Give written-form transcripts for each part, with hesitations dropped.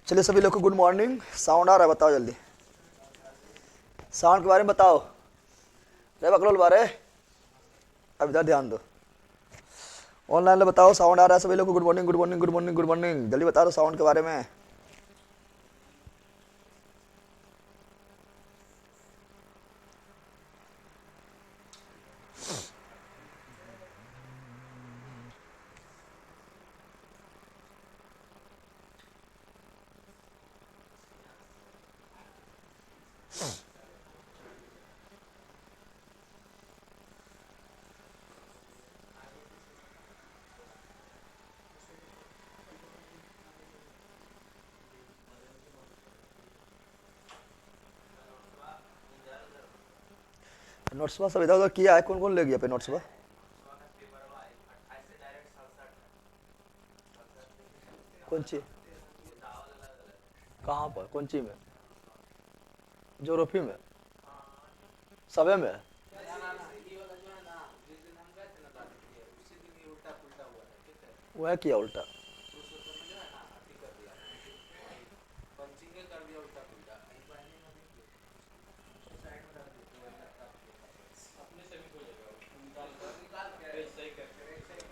चलिए सभी लोग को गुड मॉर्निंग। साउंड आ रहा है? बताओ जल्दी, साउंड के बारे में बताओ। रे बकलोल बारे, अब इधर ध्यान दो। ऑनलाइन में बताओ, साउंड आ रहा है सभी लोग को? Good morning good morning good morning good morning, जल्दी बता दो साउंड के बारे में। नोट्सबा सब इधर उधर किया है? कौन कौन ले गया पे नोट्सबा? कौन ची? कहाँ पर? कौन ची में? जोग्राफी में? सबे में? वह किया उल्टा?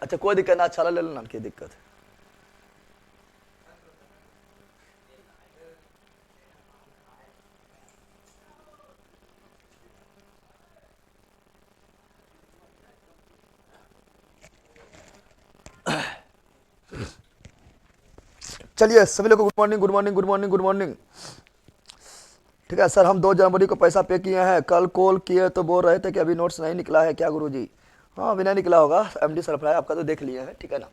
अच्छा कोई दिक्कत ना, अच्छा ले लेना, की दिक्कत है? चलिए सभी लोग को good morning good morning good morning good morning. ठीक है सर, हम 2 जनवरी को पैसा पे किए हैं। कल कॉल किए तो बोल रहे थे कि अभी नोट्स नहीं निकला है क्या गुरुजी? हाँ अभी नहीं निकला होगा, एमडी सरप्राइज आपका तो देख लिए हैं, ठीक है ना,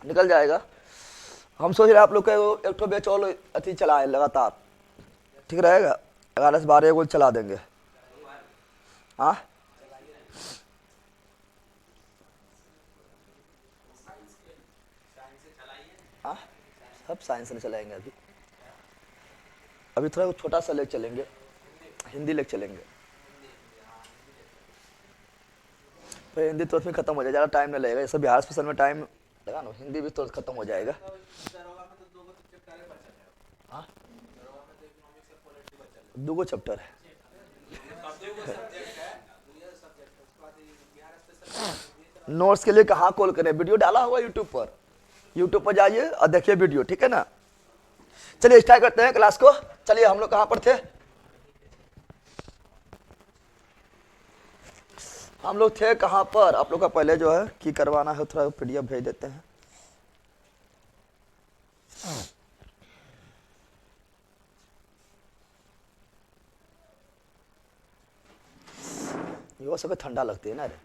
निकल जाएगा। हम सोच रहे हैं आप लोग का एक ठो बैच और अथी चला है लगातार, ठीक रहेगा। 11 से 12 को चला देंगे। हाँ हाँ, सब साइंस में चलाएंगे। अभी अभी थोड़ा छोटा सा लेक चलेंगे, हिंदी लेक चलेंगे। फिर हिंदी तो उसमें खत्म हो जाएगा, ज़्यादा टाइम नहीं लगेगा। जैसे बिहार स्पेशल में टाइम लगा ना, हिंदी भी तो खत्म हो जाएगा। हाँ 2 चैप्टर है। नोट्स के लिए कहाँ कॉल करें? वीडियो डाला हुआ यूट्यूब पर, यूट्यूब पर जाइए और देखिए वीडियो, ठीक है ना। चलिए स्टार्ट करते हैं क्लास को। चलिए हम लोग कहाँ पर थे? हम लोग थे कहाँ पर? आप लोग का पहले जो है की करवाना है, थोड़ा पीडीएफ भेज देते हैं। वो सब ठंडा लगती है ना रे।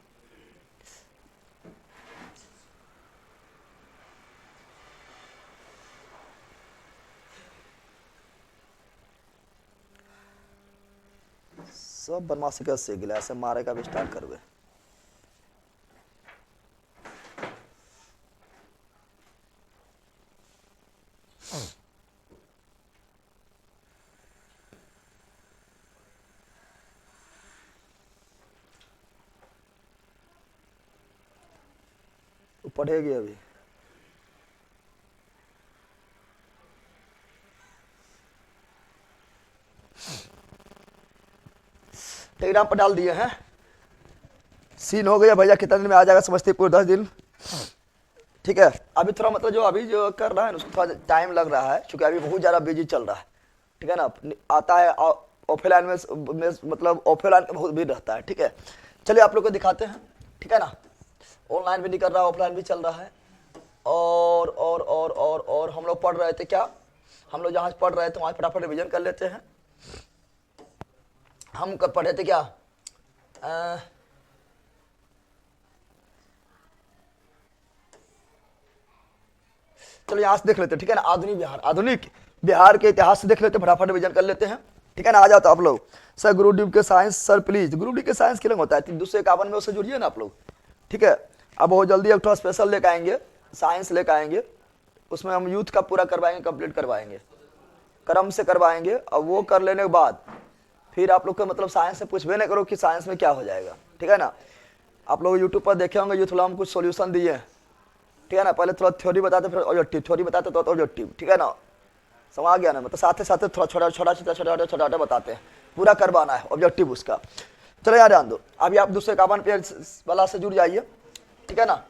सब बदमाशी का सीख गिला, ऐसे मारे का भी स्टार्ट कर हुए। पढ़ेगी अभी? टेलीग्राम पर डाल दिए हैं। सीन हो गया भैया, कितने दिन में आ जाएगा समस्तीपुर? 10 दिन, ठीक है। अभी थोड़ा मतलब जो अभी जो कर रहा है उसको थोड़ा टाइम लग रहा है, क्योंकि अभी बहुत ज़्यादा बिजी चल रहा है, ठीक है ना। आता है ऑफलाइन में मतलब ऑफलाइन का बहुत भीड़ रहता है, ठीक है। चलिए आप लोग को दिखाते हैं, ठीक है ना। ऑनलाइन भी नहीं कर रहा, ऑफलाइन भी चल रहा है। और हम लोग पढ़ रहे थे क्या? हम लोग जहाँ पढ़ रहे थे वहाँ फटाफट रिविजन कर लेते हैं। हम कब पढ़े थे क्या? चलो यहाँ से देख लेते हैं, ठीक है ना। आधुनिक बिहार के इतिहास से देख लेते हैं, फटाफट रिविजन कर लेते हैं, ठीक है ना। आ जाओ तो आप लोग। सर गुरुदेव के साइंस, सर प्लीज गुरुदेव के साइंस किलोंग होता है 251 में, उससे जुड़िए ना आप लोग, ठीक है। अब बहुत जल्दी एक थोड़ा स्पेशल लेकर आएंगे, साइंस लेकर आएंगे। उसमें हम यूथ का पूरा करवाएंगे, कंप्लीट करवाएंगे, क्रम से करवाएंगे। और वो कर लेने के बाद फिर आप लोग को मतलब साइंस से पूछबे नहीं करो कि साइंस में क्या हो जाएगा, ठीक है ना। आप लोग यूट्यूब पर देखे होंगे, यूथ हम कुछ सोल्यूशन दिए, ठीक है ना। पहले थोड़ा थ्योरी बताते, फिर ऑब्जेक्टिव, थ्योरी बताते तो ऑब्जेक्टिव, ठीक है ना। समझ गया ना, मतलब साथ साथ थोड़ा छोटा बताते हैं, पूरा करवाना है ऑब्जेक्टिव उसका। चलो यार ध्यान दो, अभी आप दूसरे 51 पेज वाला से जुड़ जाइए, ठीक है ना।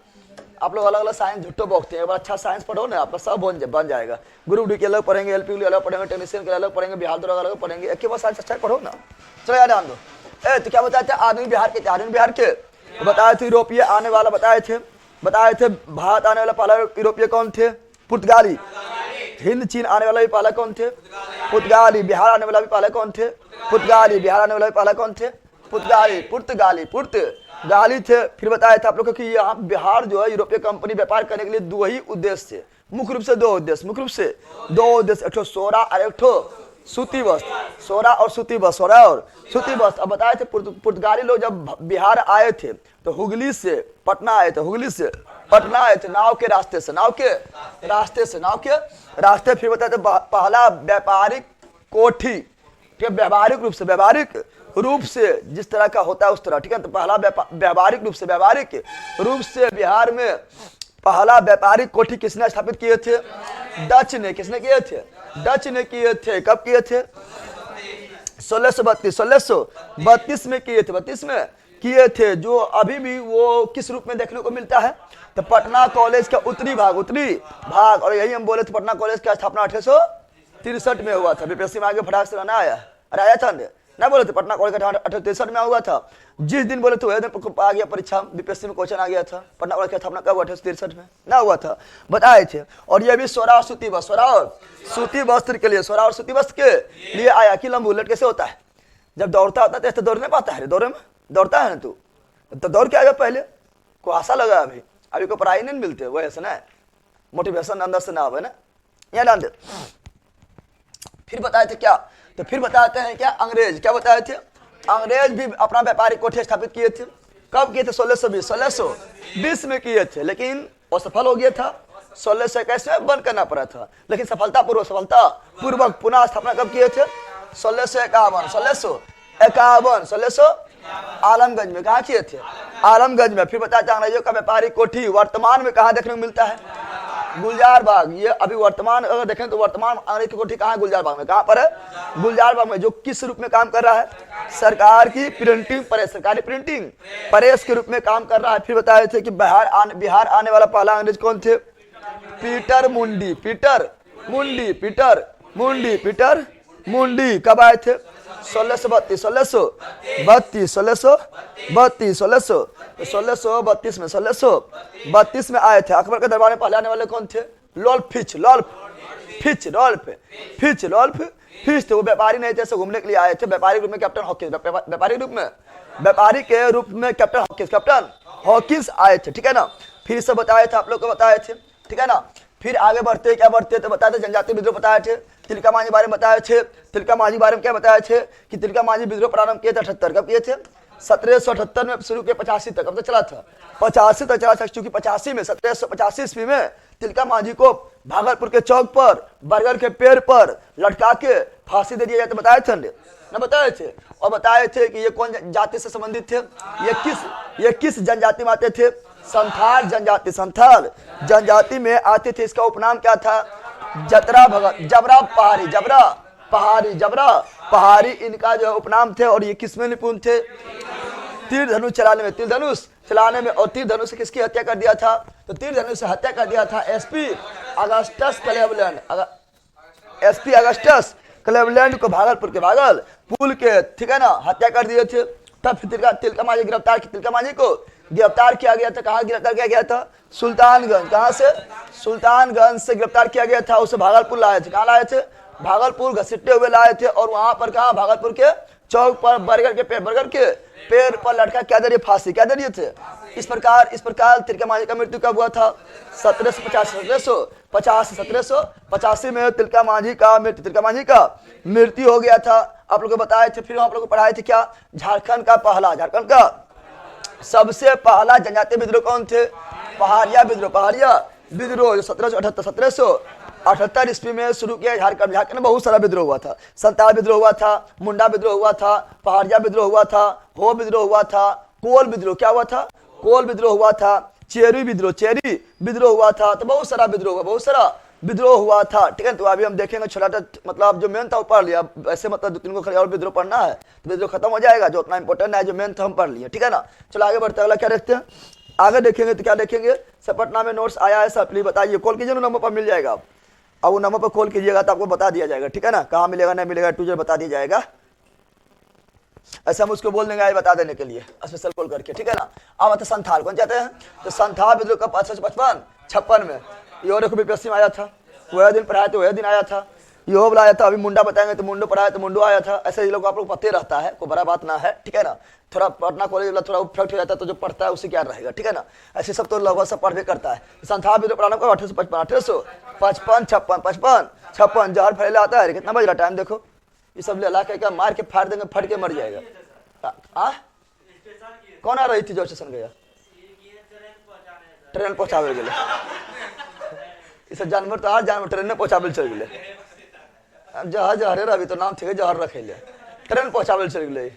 आप लोग अलग अलग साइंस झुट्टो बोलते हैं, अच्छा साइंस पढ़ो ना, आपका सब बन जाएगा। ग्रुप डी के अलग पढ़ेंगे, एलपी के अलग पढ़ेंगे, टेक्नीशियन के अलग पढ़ेंगे, बिहार दौरा अलग पढ़ेंगे, एक के बाद साइंस अच्छा पढ़ो ना। चलो यार ध्यान दो, तो क्या बताए थे आधुनिक बिहार के, आधुनिक बिहार के बताए थे यूरोपीय आने वाला, बताए थे भारत आने वाला पहला यूरोपीय कौन थे? पुर्तगाली। हिंद चीन आने वाला भी पहला कौन थे? पुर्तगाली। बिहार आने वाला भी पहला कौन थे? पुर्तगाली। बिहार आने वाला भी पहला कौन थे? पुर्तगाली थे। फिर बताया था आप लोगों को कि यहाँ बिहार जो है यूरोपीय कंपनी व्यापार करने के लिए दो ही उद्देश्य थे, मुख्य रूप से दो उद्देश्य, एक सोरा और एक सूती वस्त्र, सोरा और सूती वस्त्र। अब बताए थे पुर्तगाली लोग जब बिहार आए थे तो हुगली से पटना आए थे, नाव के रास्ते से। फिर बताए थे पहला व्यापारिक कोठी, व्यावहारिक रूप से जिस तरह का होता है उस तरह, ठीक है। तो पहला व्यावहारिक रूप से बिहार में पहला व्यापारिक कोठी किसने स्थापित किए थे? डच ने। किसने किए थे? डच ने किए थे। कब किए थे? 1632 में किए थे। 32 में किए थे, जो अभी भी वो किस रूप में देखने को मिलता है? तो पटना कॉलेज का उत्तरी भाग, और यही हम बोले थे पटना कॉलेज का स्थापना 1863 में हुआ था। बीपीएससी में आगे फटाक से ना आया, अरे आया था ना, बोले थे पटना कॉलेज का 1863 में हुआ था। जिस दिन बोले तो वही दिन आ गया परीक्षा, बीपीएससी में क्वेश्चन आ गया था, पटना कॉलेज का स्थापना कब? 1863 में ना हुआ था, बताए थे। और ये भी सोरा और सूती वस्त्र के लिए आया कि लंबू उलट कैसे होता है, जब दौड़ता होता है ऐसे दौड़ नहीं पाता है, दौरे में दौड़ता है ना तू, तो दौड़ के आएगा पहले को आशा लगा, अभी को पढ़ाई नहीं मिलते, वो ऐसा ना मोटिवेशन अंदर से ना हो ना, यहाँ डाल दे। फिर बताए थे क्या? तो फिर बताते हैं क्या अंग्रेज, क्या बताए थे? अंग्रेज भी अपना व्यापारिक कोठी स्थापित किए थे। कब किए थे? 1620 में किए थे, लेकिन वो सफल हो गया था। 1621 में बंद करना पड़ा था, लेकिन सफलतापूर्वक पुनः स्थापना कब किए थे? 1651 आलमगंज में। कहा किए थे? आलमगंज में। फिर बताते हैं अंग्रेजों का व्यापारिक कोठी वर्तमान में कहाँ देखने को मिलता है? गुलजार बाग। ये अभी वर्तमान अगर देखें तो वर्तमान अंग्रेज की कोठी कहाँ है? गुलजार बाग में। कहाँ पर है? गुलजार बाग में, जो किस रूप में काम कर रहा है? सरकारी प्रिंटिंग प्रेस के रूप में काम कर रहा है। फिर बताए थे कि बिहार आने वाला पहला अंग्रेज कौन थे? पीटर मुंडी। कब आए थे? 1632 में आए थे। अकबर के दरबार में पहले आने वाले कौन थे? फिच थे। वो व्यापारी नहीं थे, घूमने के लिए आए थे। व्यापारिक रूप में कैप्टन हॉकिंस आए थे, ठीक है ना। फिर से बताए थे, आप लोग को बताए थे, ठीक है ना। फिर आगे बढ़ते तो बताए थे जनजातीय विद्रोह बताए थे, तिलका मांझी बारे में बताए थे। तिलका मांझी बारे में क्या बताए थे कि तिलका मांझी विद्रोह प्रारंभ किए थे 78। कब किए थे? 1778 में शुरू किए, 85 तक। कब तक चला था? 85 तक चला था, क्योंकि 1785 ईस्वी में तिलका मांझी को भागलपुर के चौक पर बरगद के पेड़ पर लटका के फांसी दे दिया जाता। बताए थे ना, बताए थे। और बताए थे कि ये कौन जाति से संबंधित थे? ये किस जनजाति में आते थे? संथाल जनजाति में आते थे। इसका उपनाम क्या था? जबरा पहाड़ी इनका जो उपनाम थे। और ये किसमें निपुण थे? तीर धनुष चलाने में। और तीर धनुष से किसकी हत्या कर दिया था? तो तीर धनुष से हत्या कर दिया था एसपी अगस्टस क्लेवलैंड को भागलपुर के भागलपुर के, ठीक है ना, हत्या कर दिए थे। तब तिलका मांझी गिरफ्तार किया गया था। कहाँ गिरफ्तार किया गया था? सुल्तानगंज। कहाँ से? सुल्तानगंज से गिरफ्तार किया गया था। उसे भागलपुर लाए थे। कहाँ लाए थे? भागलपुर घसीटते हुए लाए थे। और वहां पर कहा? भागलपुर के चौक पर बरगद के पेड़ पर लटका क्या दे रही? फांसी क्या दे रही थे? इस प्रकार तिलका मांझी का मृत्यु कब हुआ था? 1785 में तिलका मांझी का मृत्यु हो गया था। आप लोग को बताए थे। फिर आप लोग को पढ़ाए थे क्या? झारखंड का सबसे पहला जनजातीय विद्रोह कौन थे? पहाड़िया विद्रोह जो 1778 ईस्वी में शुरू किया। झारखंड में बहुत सारा विद्रोह हुआ था। संताल विद्रोह हुआ था, मुंडा विद्रोह हुआ था, पहाड़िया विद्रोह हुआ था, हो विद्रोह हुआ था, कोल विद्रोह क्या हुआ था? कोल विद्रोह हुआ था, चेरी विद्रोह हुआ था। तो बहुत सारा विद्रोह हुआ, बहुत सारा विद्रोह हुआ था, ठीक है। तो अभी हम देखेंगे छोटा मतलब जो मेन था वो पढ़ लिया, ऐसे मतलब 2-3 को खाली और विद्रोह पढ़ना है तो विद्रोह खत्म हो जाएगा, जो उतना इंपॉर्टेंट है जो मेन था हम पढ़ लिए, ठीक है ना। चलो आगे बढ़ते हैं, अगला क्या देखते हैं, आगे देखेंगे तो क्या देखेंगे, सर पटना में नोट्स आया है सर प्लीज बताइए, कॉल कीजिए ना, नंबर पर मिल जाएगा। अब वो नंबर पर कॉल कीजिएगा तो आपको बता दिया जाएगा, ठीक है ना, कहाँ मिलेगा नहीं मिलेगा टू बता दिया जाएगा। ऐसे हम उसको बोल देंगे आए बता देने के लिए स्पेशल कॉल करके, ठीक है ना। अब आता संथाल, कौन चाहते हैं, तो संथाल विद्रोह का 1855 में यो देखो बीपीएससी में आया था, वह दिन पढ़ाया तो वह दिन आया था, यो बुलाया था, अभी मुंडा बताएंगे तो मुंडो पढ़ाया तो मुंडो आया था। ऐसे ही लोग आप लोग पते रहता है, कोई बड़ा बात ना है, ठीक है ना। थोड़ा पटना कॉलेज वाला थोड़ा इफेक्ट हो जाता है तो जो पढ़ता है उसे क्या रहेगा, ठीक है ना। ऐसे सब तो लगभग सब पढ़ भी करता है। संथाल विद्रोह प्रारंभ को 1855 56 जहर फैले आता है, कितना बज रहा टाइम देखो, ये सब ला के क्या मार के फाड़ देंगे, फट के मर जाएगा। कौन आ रही थी जो स्टेशन गया, ट्रेन पहुंचावे गेले, इस जानवर तो आज जानवर ट्रेन में पहुंचावे चल गए, जहाज हरे रवि तो नाम थे जहर रखे ले, ट्रेन पहुंचावे चल गए,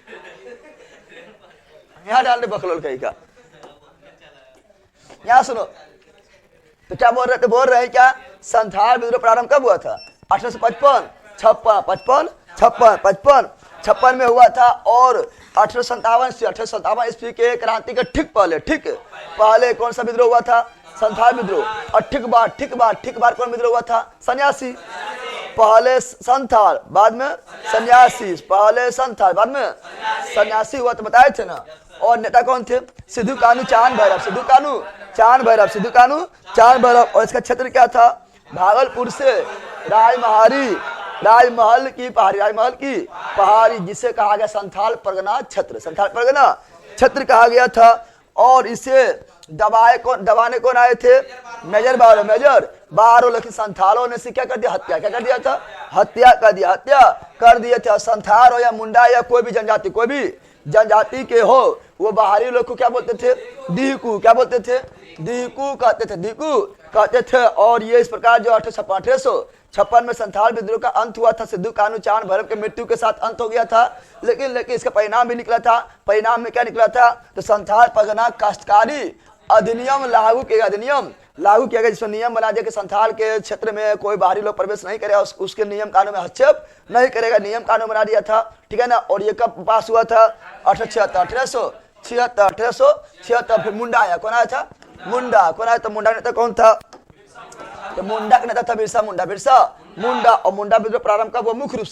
यहाँ डालने बखलोल कहीं का। यहाँ सुनो तो क्या बोल रहे थे, बोल रहे हैं क्या, संथाल विद्रोह प्रारंभ कब हुआ था, 1855 में हुआ था, और 1857 से 1857 ईस्वी के क्रांति के ठीक पहले कौन सा विद्रोह हुआ था, संथाल विद्रोह। और ठीक बार कौन विद्रोह हुआ था, सन्यासी, पहले संथाल बाद में सन्यासी, पहले संथाल बाद में सन्यासी हुआ तो बताए थे ना। और नेता कौन थे, सिद्धू कानू चांद भैरव, और इसका क्षेत्र क्या था, भागलपुर से राजमहल की पहाड़ी, जिसे कहा गया संथाल परगना क्षेत्र कहा गया था। और इसे दबाने कौन आए थे, मेजर बारो, लेकिन संथालों ने क्या कर दिया, हत्या कर दिया था। संथाल हो या मुंडा या कोई भी जनजाति के हो, वो बाहरी लोग को क्या बोलते थे, दीकू कहते थे। और ये इस प्रकार जो 1856 में संथाल विद्रोह का अंत हुआ था, सिद्धू कानू चांद भैरव के मृत्यु के साथ अंत हो गया था। लेकिन इसका परिणाम भी निकला था, परिणाम में क्या निकला था, तो संथाल परगना काश्तकारी अधिनियम लागू किया गया, जिसमें नियम बना दिया कि संथाल के क्षेत्र में कोई बाहरी लोग प्रवेश नहीं करेगा, उसके नियम कानून में हस्तक्षेप नहीं करेगा, नियम कानून बना दिया था, ठीक है ना। और ये कब पास हुआ था, 1876। फिर मुंडा आया, कौन आया था, मुंडा नेता कौन था, तो मुंडा का नेता था बिरसा मुंडा। और मुंडा विद्रोह प्रारंभ का वो मुख्य रूप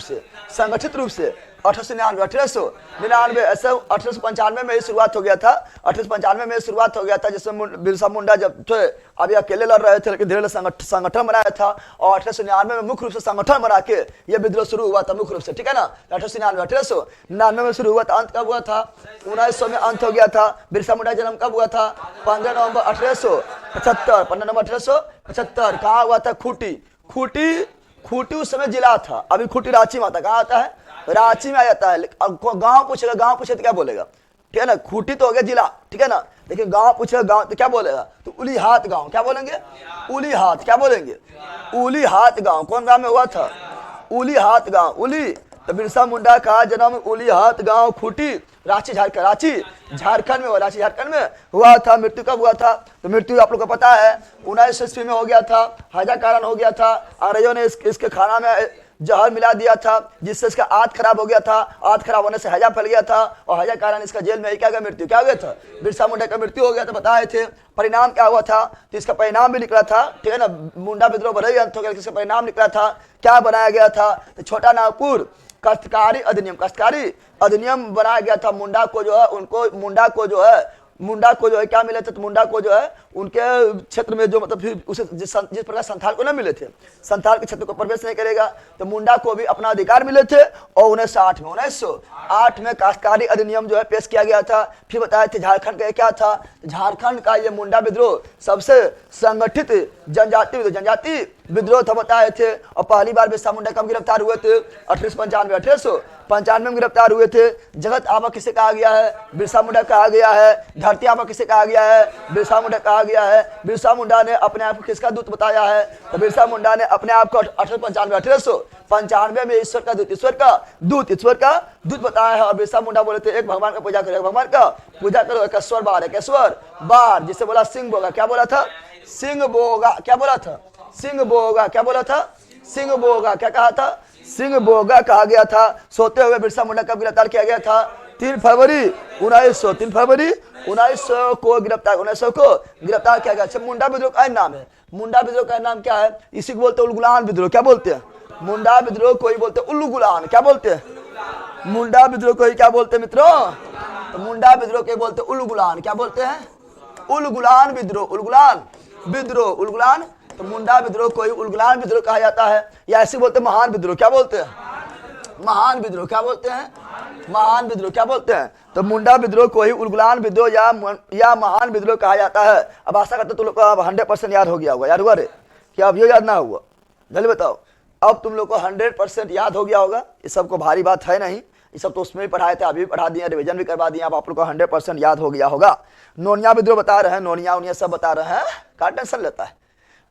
से संगठित रूप से 1899 ऐसे 1895 में शुरुआत हो गया था, 1895 में शुरुआत हो गया था, जिसमें बिरसा मुंडा जब थे अभी अकेले लड़ रहे थे, लेकिन धीरे संगठन बनाया था। और 1899 में मुख्य रूप से संगठन बना के ये विद्रोह शुरू हुआ था मुख्य रूप से, ठीक है ना। 1899 में शुरू हुआ था, अंत कब हुआ था, 1900 में अंत हो गया था। बिरसा मुंडा जन्म कब हुआ था, 15 नवंबर 1875। कहाँ हुआ था, खूटी उस समय जिला था, अभी खूटी रांची में आता, कहाँ आता है, रांची में आ जाता है। गांव पूछेगा तो क्या बोलेगा, ठीक है ना, खूटी तो हो गया जिला, ठीक है ना, लेकिन गांव पूछेगा गांव तो क्या बोलेगा, तो उलीहात गांव, क्या बोलेंगे, उलीहात गांव। कौन गांव में हुआ था, उलीहात गांव, तो बिरसा मुंडा का जन्म उलीहात गांव खूटी रांची झारखंड में हुआ था। मृत्यु कब हुआ था, तो मृत्यु आप लोग को पता है 1900 ईस्वी में हो गया था, हैजा कारण हो गया था। अंग्रेजों ने इसके खाना में जहर मिला दिया था, जिससे इसका आंत खराब हो गया था, आंत खराब होने से हैजा फैल गया था, और हैजा कारण इसका जेल में क्या मृत्यु क्या हो गया था, बिरसा मुंडा का मृत्यु हो गया था, बताए थे। परिणाम क्या हुआ था, तो इसका परिणाम भी निकला था, ठीक है ना। मुंडा विद्रोह भले ही अंत हो गया, इसका परिणाम निकला था, क्या बनाया गया था, तो छोटा नागपुर काश्तकारी अधिनियम बनाया गया था। मुंडा को जो है क्या मिले थे, तो मुंडा को जो है उनके क्षेत्र में जो मतलब फिर उसे जिस प्रकार संथाल को न मिले थे, संथाल के क्षेत्र को प्रवेश नहीं करेगा, तो मुंडा को भी अपना अधिकार मिले थे। और 1908 में काश्तकारी अधिनियम जो है पेश किया गया था। फिर बताए थे झारखंड का क्या था, झारखंड का ये मुंडा विद्रोह सबसे संगठित जनजाति विद्रोह था, बताए थे। और पहली बार बिरसा मुंडा कब गिरफ्तार हुए थे, 1895 में गिरफ्तार हुए थे। जगत आबा किसे कहा गया है, बिरसा मुंडा कहा गया है। धरती आबा किसे कहा गया है, बिरसा मुंडा कहा गया है। बिरसा मुंडा ने अपने आप को किसका दूत बताया है, तो बिरसा मुंडा ने अपने आप को 1895 में ईश्वर का दूत बताया है। और बिरसा मुंडा बोले थे एक भगवान का पूजा करो, एकेश्वर बार, जिसे बोला सिंह बोला, क्या बोला था, सिंह बोगा, क्या बोला था? सिंह बोगा, क्या बोला था? सिंह बोगा, क्या कहा था? सिंह बोगा कहा गया था। सोते हुए बिरसा मुंडा कब गिरफ्तार किया गया था? 3 फरवरी 1900, 3 फरवरी 1900 को गिरफ्तार, 1900 को गिरफ्तार किया गया। अच्छा, मुंडा विद्रोह का नाम है, मुंडा विद्रोह का नाम क्या है? इसी को बोलते हैं उलगुलान विद्रोह। क्या बोलते हैं? मुंडा विद्रोह को ही बोलते हैं उलगुलान। क्या बोलते हैं? मुंडा विद्रोह को ही क्या बोलते हैं मित्रों? तो मुंडा विद्रोह के बोलते हैं उलगुलान। क्या बोलते हैं? उलगुलान विद्रोह, उलगुलान विद्रोह, उलगुलान। तो मुंडा विद्रोह को ही उलगुलान विद्रोह कहा जाता है, या ऐसे बोलते हैं महान विद्रोह। क्या बोलते हैं? महान विद्रोह। क्या बोलते हैं? महान विद्रोह। क्या बोलते हैं? तो मुंडा विद्रोह को ही उलगुलान विद्रोह या महान विद्रोह कहा जाता है। अब आशा करते तुम लोग को अब 100% याद हो गया होगा। याद हुआ रे? क्या अब ये याद ना हुआ? जल्दी बताओ। अब तुम लोग को 100% याद हो गया होगा। ये सब को भारी बात है नहीं, ये सब तो उसमें भी पढ़ाए थे, अभी भी पढ़ा दिए, रिवीजन भी करवा दिए। अब आप लोग को 100% याद हो गया होगा। नोनिया विद्रोह बता रहे हैं, नोनिया उनिया सब बता रहे हैं। क्या टेंशन लेता है?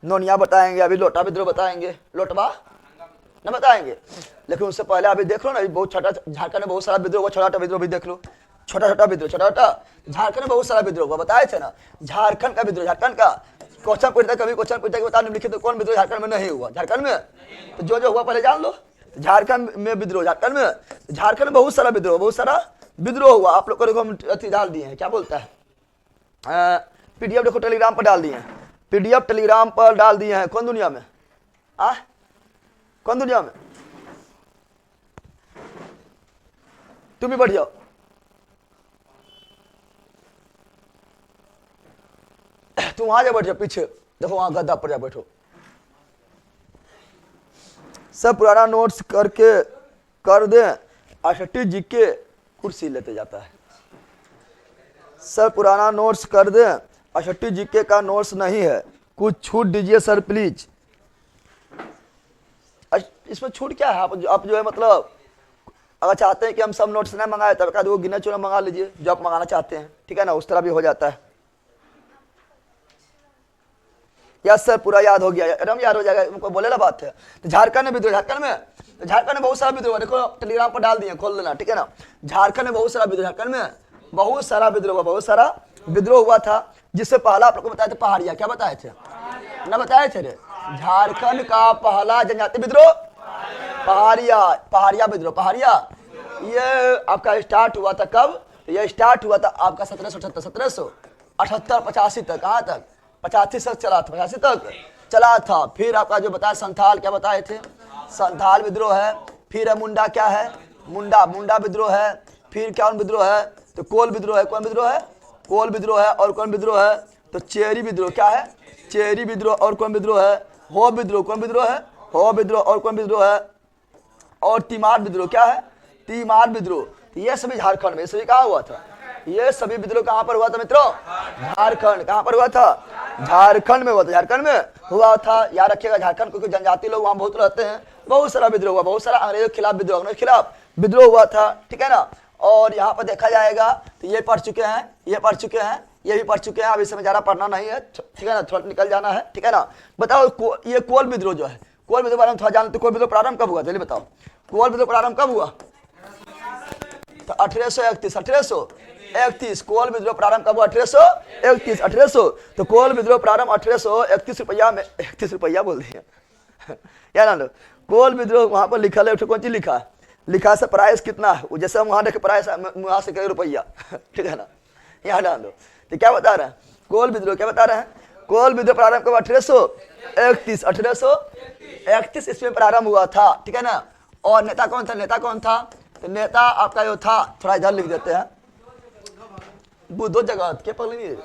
नोनिया बताएंगे, अभी लोटा विद्रोह बताएंगे, लोटवा न बताएंगे। लेकिन उससे पहले अभी देख लो ना, बहुत छोटा, झारखंड में बहुत सारा विद्रोह हुआ, छोटा विद्रोह भी देख लो। छोटा छोटा विद्रोह, छोटा छोटा झारखंड में बहुत सारा विद्रोह हुआ, बताए थे ना। झारखंड का विद्रोह, झारखंड का क्वेश्चन पूछता, कभी क्वेश्चन पूछता कि बता निम्नलिखित तो कौन विद्रोह झारखंड में नहीं हुआ? झारखंड में तो जो हुआ पहले जान लो। झारखंड में विद्रोह, झारखंड में, झारखंड में बहुत सारा विद्रोह, बहुत सारा विद्रोह हुआ। आप लोग को हम अति डाल दिए हैं, क्या बोलता है, पीडीएफ देखो टेलीग्राम पर डाल दिए हैं, पीडीएफ टेलीग्राम पर डाल दिए हैं। कौन दुनिया में? कौन दुनिया में? तुम भी बढ़ जाओ। तुम वहां जा बैठो, पीछे देखो, वहां गद्दा पर जा बैठो। सब पुराना नोट्स करके कर दे, आशटी जी के कुर्सी लेते जाता है। सर पुराना नोट्स कर दे, आशटी जी के का नोट्स नहीं है, कुछ छूट दीजिए सर प्लीज। इसमें छूट क्या है? आप जो है मतलब अगर चाहते हैं कि हम सब नोट्स नहीं मंगाए, तब का वो गिने चुने मंगा लीजिए जो आप मंगाना चाहते हैं, ठीक है ना, उस तरह भी हो जाता है। यस सर, पूरा याद हो गया, एकदम याद हो जाएगा, उनको बोले ना बात है। तो झारखंड में विद्रोह, झारखंड में बहुत सारा विद्रोह, देखो टेलीग्राम पर डाल दिए, खोल लेना, ठीक है ना। झारखंड में बहुत सारा विद्रोह, झारखंड में बहुत सारा विद्रोह, बहुत सारा विद्रोह हुआ था। जिससे पहला आप लोग को बताए थे पहाड़िया, क्या बताए थे ना, बताए थे रे? झारखंड का पहला जनजाति विद्रोह पहाड़िया, पहाड़िया विद्रोह, पहाड़िया। ये आपका स्टार्ट हुआ था कब? ये स्टार्ट हुआ था आपका 1778 85 तक। कहाँ तक? 85 तक चला था, 85 तक चला था। फिर आपका जो बताया संथाल, क्या बताए थे? संथाल विद्रोह है। फिर है मुंडा, क्या है? मुंडा विद्रोह है। फिर क्या विद्रोह है? तो कोल विद्रोह है। कौन विद्रोह है? कोल विद्रोह है। और कौन विद्रोह है? तो चेरी विद्रोह, क्या है? चेरी विद्रोह। और कौन विद्रोह है? हो विद्रोह। कौन विद्रोह है? हो विद्रोह। और कौन विद्रोह है? और तीमार विद्रोह, क्या है? तीमार विद्रोह। तो ये सभी झारखंड में, सभी कहाँ हुआ था? ये सभी विद्रोह कहाँ पर हुआ था मित्रों? झारखंड। कहाँ पर हुआ था? झारखंड में हुआ था, झारखंड में हुआ था। याद रखिएगा, झारखंड क्योंकि जनजाति लोग वहाँ बहुत रहते हैं। बहुत सारा विद्रोह हुआ, बहुत सारा अंग्रेजों के खिलाफ विद्रोह, अंग्रेजों के खिलाफ विद्रोह हुआ था, ठीक है ना। और यहाँ पर देखा जाएगा तो ये पढ़ चुके हैं, ये पढ़ चुके हैं, ये भी पढ़ चुके हैं। अब इस समय ज़्यादा पढ़ना नहीं है, ठीक है ना, थोड़ा निकल जाना है, ठीक है ना। बताओ ये कोल विद्रोह जो है, कोल विद्रोह बारे में थोड़ा जानते। कोल विद्रोह प्रारंभ कब हुआ? चलिए बताओ, कोल विद्रोह प्रारंभ कब हुआ? तो 1831 कोल विद्रोह प्रारंभ कब हुआ? 1831। तो कोल विद्रोह प्रारंभ 1831 रुपया में, 31 रुपया बोल दिया क्या ना लो। कोल विद्रोह वहां पर लिखा है, कौन चीज लिखा है? लिखा से प्राइस कितना है, जैसे हम वहां देखे प्राइस वहां से कई रुपया, ठीक है ना, यहाँ डाल दो। तो क्या बता रहे हैं? कोल विद्रोह क्या बता रहे हैं? कोल विद्रोह प्रारंभ कब? 1831 इसमें प्रारंभ हुआ था, ठीक है ना। और नेता कौन था? नेता कौन था? तो नेता आपका जो था, थोड़ा इधर लिख देते हैं, बुद्धो जगत के पगली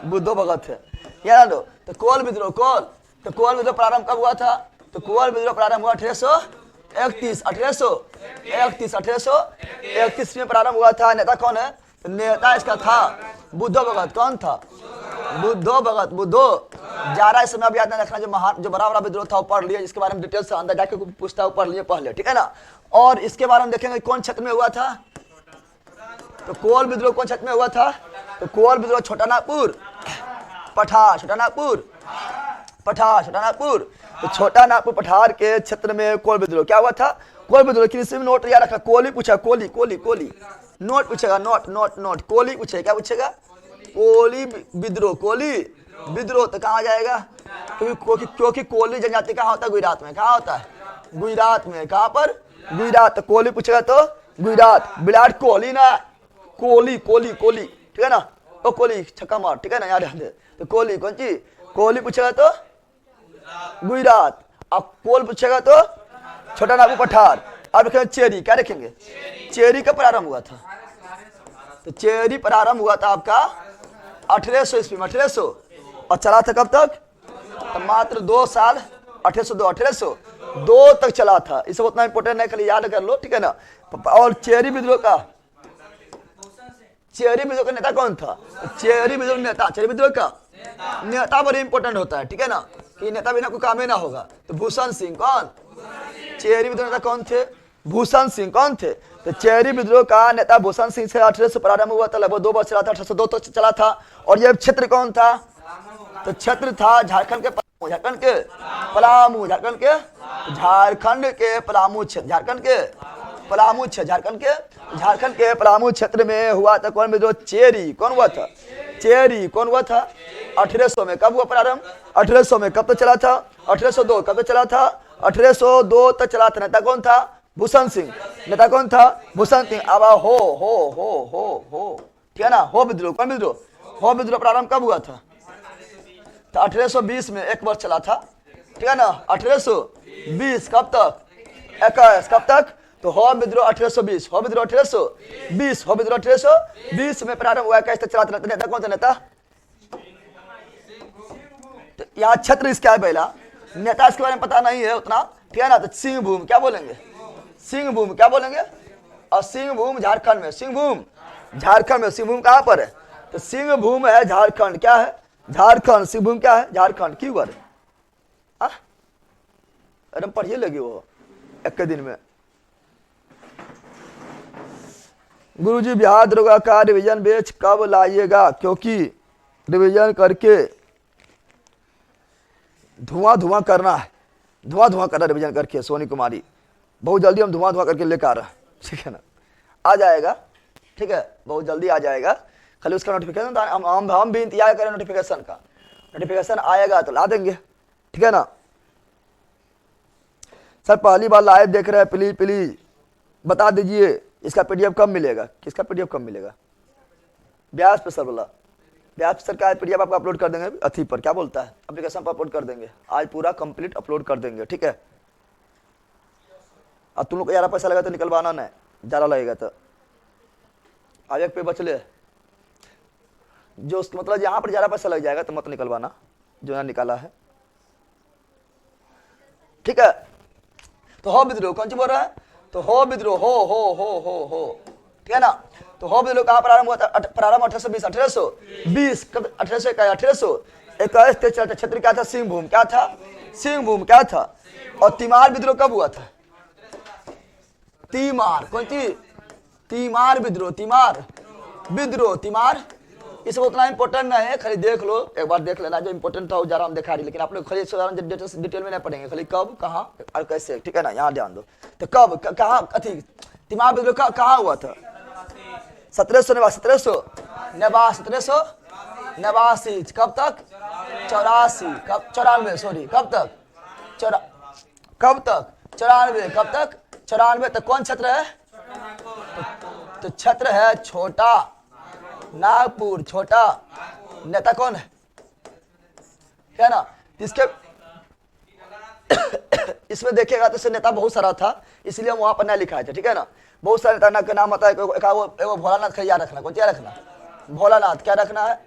बुद्धो भगत है, याद लो। तो कोल विद्रोह, कोल विद्रोह प्रारंभ कब हुआ था? तो कोल विद्रोह प्रारंभ हुआ 1831 में प्रारंभ हुआ था। नेता कौन है? तो नेता इसका था बुद्धो भगत। कौन था? बुद्धो भगत। बुद्धो ज्यादा इस समय अब याद नहीं रखना, जो बड़ा बड़ा विद्रोह था वो पढ़ लिया, जिसके बारे में डिटेल से अंदर जाके पूछता है वो पढ़ लिए पहले, ठीक है ना। और इसके बारे में देखेंगे कौन क्षेत्र में हुआ था। तो कोल विद्रोह कौन क्षेत्र में हुआ था? तो कोल विद्रोह छोटा नागपुर, तो छोटा नागपुर पठार के क्षेत्र में कोल विद्रोह क्या हुआ था? कोल विद्रोह की में नोट याद रखा, कोली पूछा, कोली नोट पूछेगा, नोट कोली पूछेगा, क्या पूछेगा? कोली विद्रोह, कोली विद्रोह तो कहाँ जाएगा? क्योंकि कोली जनजाति कहाँ होता है? गुजरात में। कहाँ होता है? गुजरात में। कहाँ पर? गुजरात। तो कोहली पूछेगा तो गुजरात। विराट कोहली ना, कोहली कोहली कोहली, ठीक है ना? ओ कोहली छक्का मार, ठीक है ना? याद है तो कोहली कौन सी? कोहली पूछेगा तो गुजरात। अब कोल पूछेगा तो छोटा नागू पठार। अब रखेंगे चेरी। क्या रखेंगे? चेरी का प्रारंभ हुआ था, तो चेरी प्रारंभ हुआ था आपका 1800 ईस्वी में। 1800 और चला था कब तक? तो मात्र 2 साल। 1802 तक चला था। इसे उतना इंपोर्टेंट नहीं, खाली याद कर लो, ठीक है ना? और चेरी विद्रोह का नेता कौन था? चेरी विद्रोह नेता, चेरी विद्रोह का नेता बड़ी इंपोर्टेंट होता है, ठीक है ना? कि नेता बिना कोई काम ही ना होगा। तो भूषण सिंह। कौन? चेरी विद्रोह नेता कौन थे? भूषण सिंह। कौन थे? तो चेरी विद्रोह का नेता भूषण सिंह से 1800 प्रारंभ हुआ था, लगभग 2 वर्ष चला था। 1802 तक चला था। और यह क्षेत्र कौन था? तो क्षेत्र था झारखंड के पलामू। झारखंड के पलामू क्षेत्र। झारखंड के पलामू क्षेत्र में हुआ था कौन विद्रोह? चेरी। कौन हुआ था? चेरी। कौन हुआ था? 1800 में। कब हुआ प्रारंभ? 1800 में। कब तक चला था? 1802। कब तक चला था? 1802 तक चला था। नेता कौन था? भूषण सिंह। नेता कौन था? भूषण सिंह। अब हो, ठीक है ना? हो विद्रोह। कौन विद्रोह? हो विद्रोह प्रारंभ कब हुआ था? तो 1820 में। 1 वर्ष चला था, ठीक है ना? 1820 कब तक? 21 कब तक? तो हो विद्रोह 1820। हो विद्रोह 1820। हो विद्रोह 1820 में प्रारंभ हुआ। 21 तक चला था। नेता कौन था? नेता तो यहाँ क्षेत्र इसका है पहला। नेता इसके बारे में पता नहीं है उतना, ठीक है ना? तो सिंहभूम। क्या बोलेंगे? सिंहभूम। क्या बोलेंगे? और सिंहभूम झारखंड में। सिंहभूम झारखंड में। सिंहभूम कहाँ पर है? तो सिंहभूम है झारखंड। क्या है? झारखंड। सिंहभूम क्या है? झारखंड। क्यों बार? अरे पढ़िए लगे वो एक दिन में। गुरुजी बिहार दरोगा का रिवीजन बैच कब लाइएगा? क्योंकि रिवीजन करके धुआं करना है। धुआं करना रिवीजन करके। सोनी कुमारी बहुत जल्दी हम धुआं करके लेकर आ रहे हैं, ठीक है ना? आ जाएगा, ठीक है? बहुत जल्दी आ जाएगा। खाली उसका नोटिफिकेशन हम भी इंतजार करें नोटिफिकेशन का। नोटिफिकेशन आएगा तो ला देंगे, ठीक है ना? सर पहली बार लाइव देख रहे हैं, प्लीज बता दीजिए इसका पीडीएफ कब मिलेगा? किसका पीडीएफ कब मिलेगा? ब्याज पे सर बोला। ब्याज पे सर का पीडीएफ आपको अपलोड कर देंगे अथी पर, क्या बोलता है, एप्लीकेशन पर अपलोड कर देंगे। आज पूरा कंप्लीट अपलोड कर देंगे, ठीक है? अब तुम लोग को ज़्यादा पैसा लगा तो निकलवाना नहीं, ज़्यादा लगेगा तो। आज एक पे बचले जो उसका मतलब यहाँ पर ज़्यादा पैसा लग जाएगा तो मत निकलवाना जो यहाँ निकाला है, ठीक है? तो हो विद्रोह कौन सी बोल रहा है? तो हो विद्रोह हो, ठीक है ना? तो हो विद्रोह कहाँ प्रारंभ हुआ था? प्रारंभ 1820। 1820 कब? 1821 तक चलता। क्षेत्र क्या था? सिंहभूम। क्या था? सिंहभूम। क्या था? और तिमार विद्रोह कब हुआ था? तीमार। कौन सी? तीमार विद्रोह। तीमार विद्रोह। तीमार ये सब उतना इंपॉर्टेंट नहीं है, खाली देख लो, एक बार देख लेना। जो इंपॉर्टेंट था वो जरा हम दिखा रही, लेकिन आप लोग खाली डिटेल में नहीं पढ़ेंगे, खाली कब, कहाँ और कैसे, ठीक है ना? यहाँ ध्यान दो। तो कब, कहाँ, अथी तिमार विद्रोह कहाँ हुआ था? 1789। कब तक? 84। कब? 94, सॉरी। कब तक? 94। कब तक? 94 तक। कौन क्षेत्र है? तो क्षेत्र है छोटा नागपुर। छोटा नेता कौन है? क्या ना? इसके इसमें देखिएगा तो इससे नेता बहुत सारा था, इसलिए हम वहां पर नहीं लिखा है, ठीक है ना? बहुत सारे नेता का नाम आता है। एगो भोलानाथ का याद रखना। कौन सी याद रखना? भोलानाथ। क्या रखना है?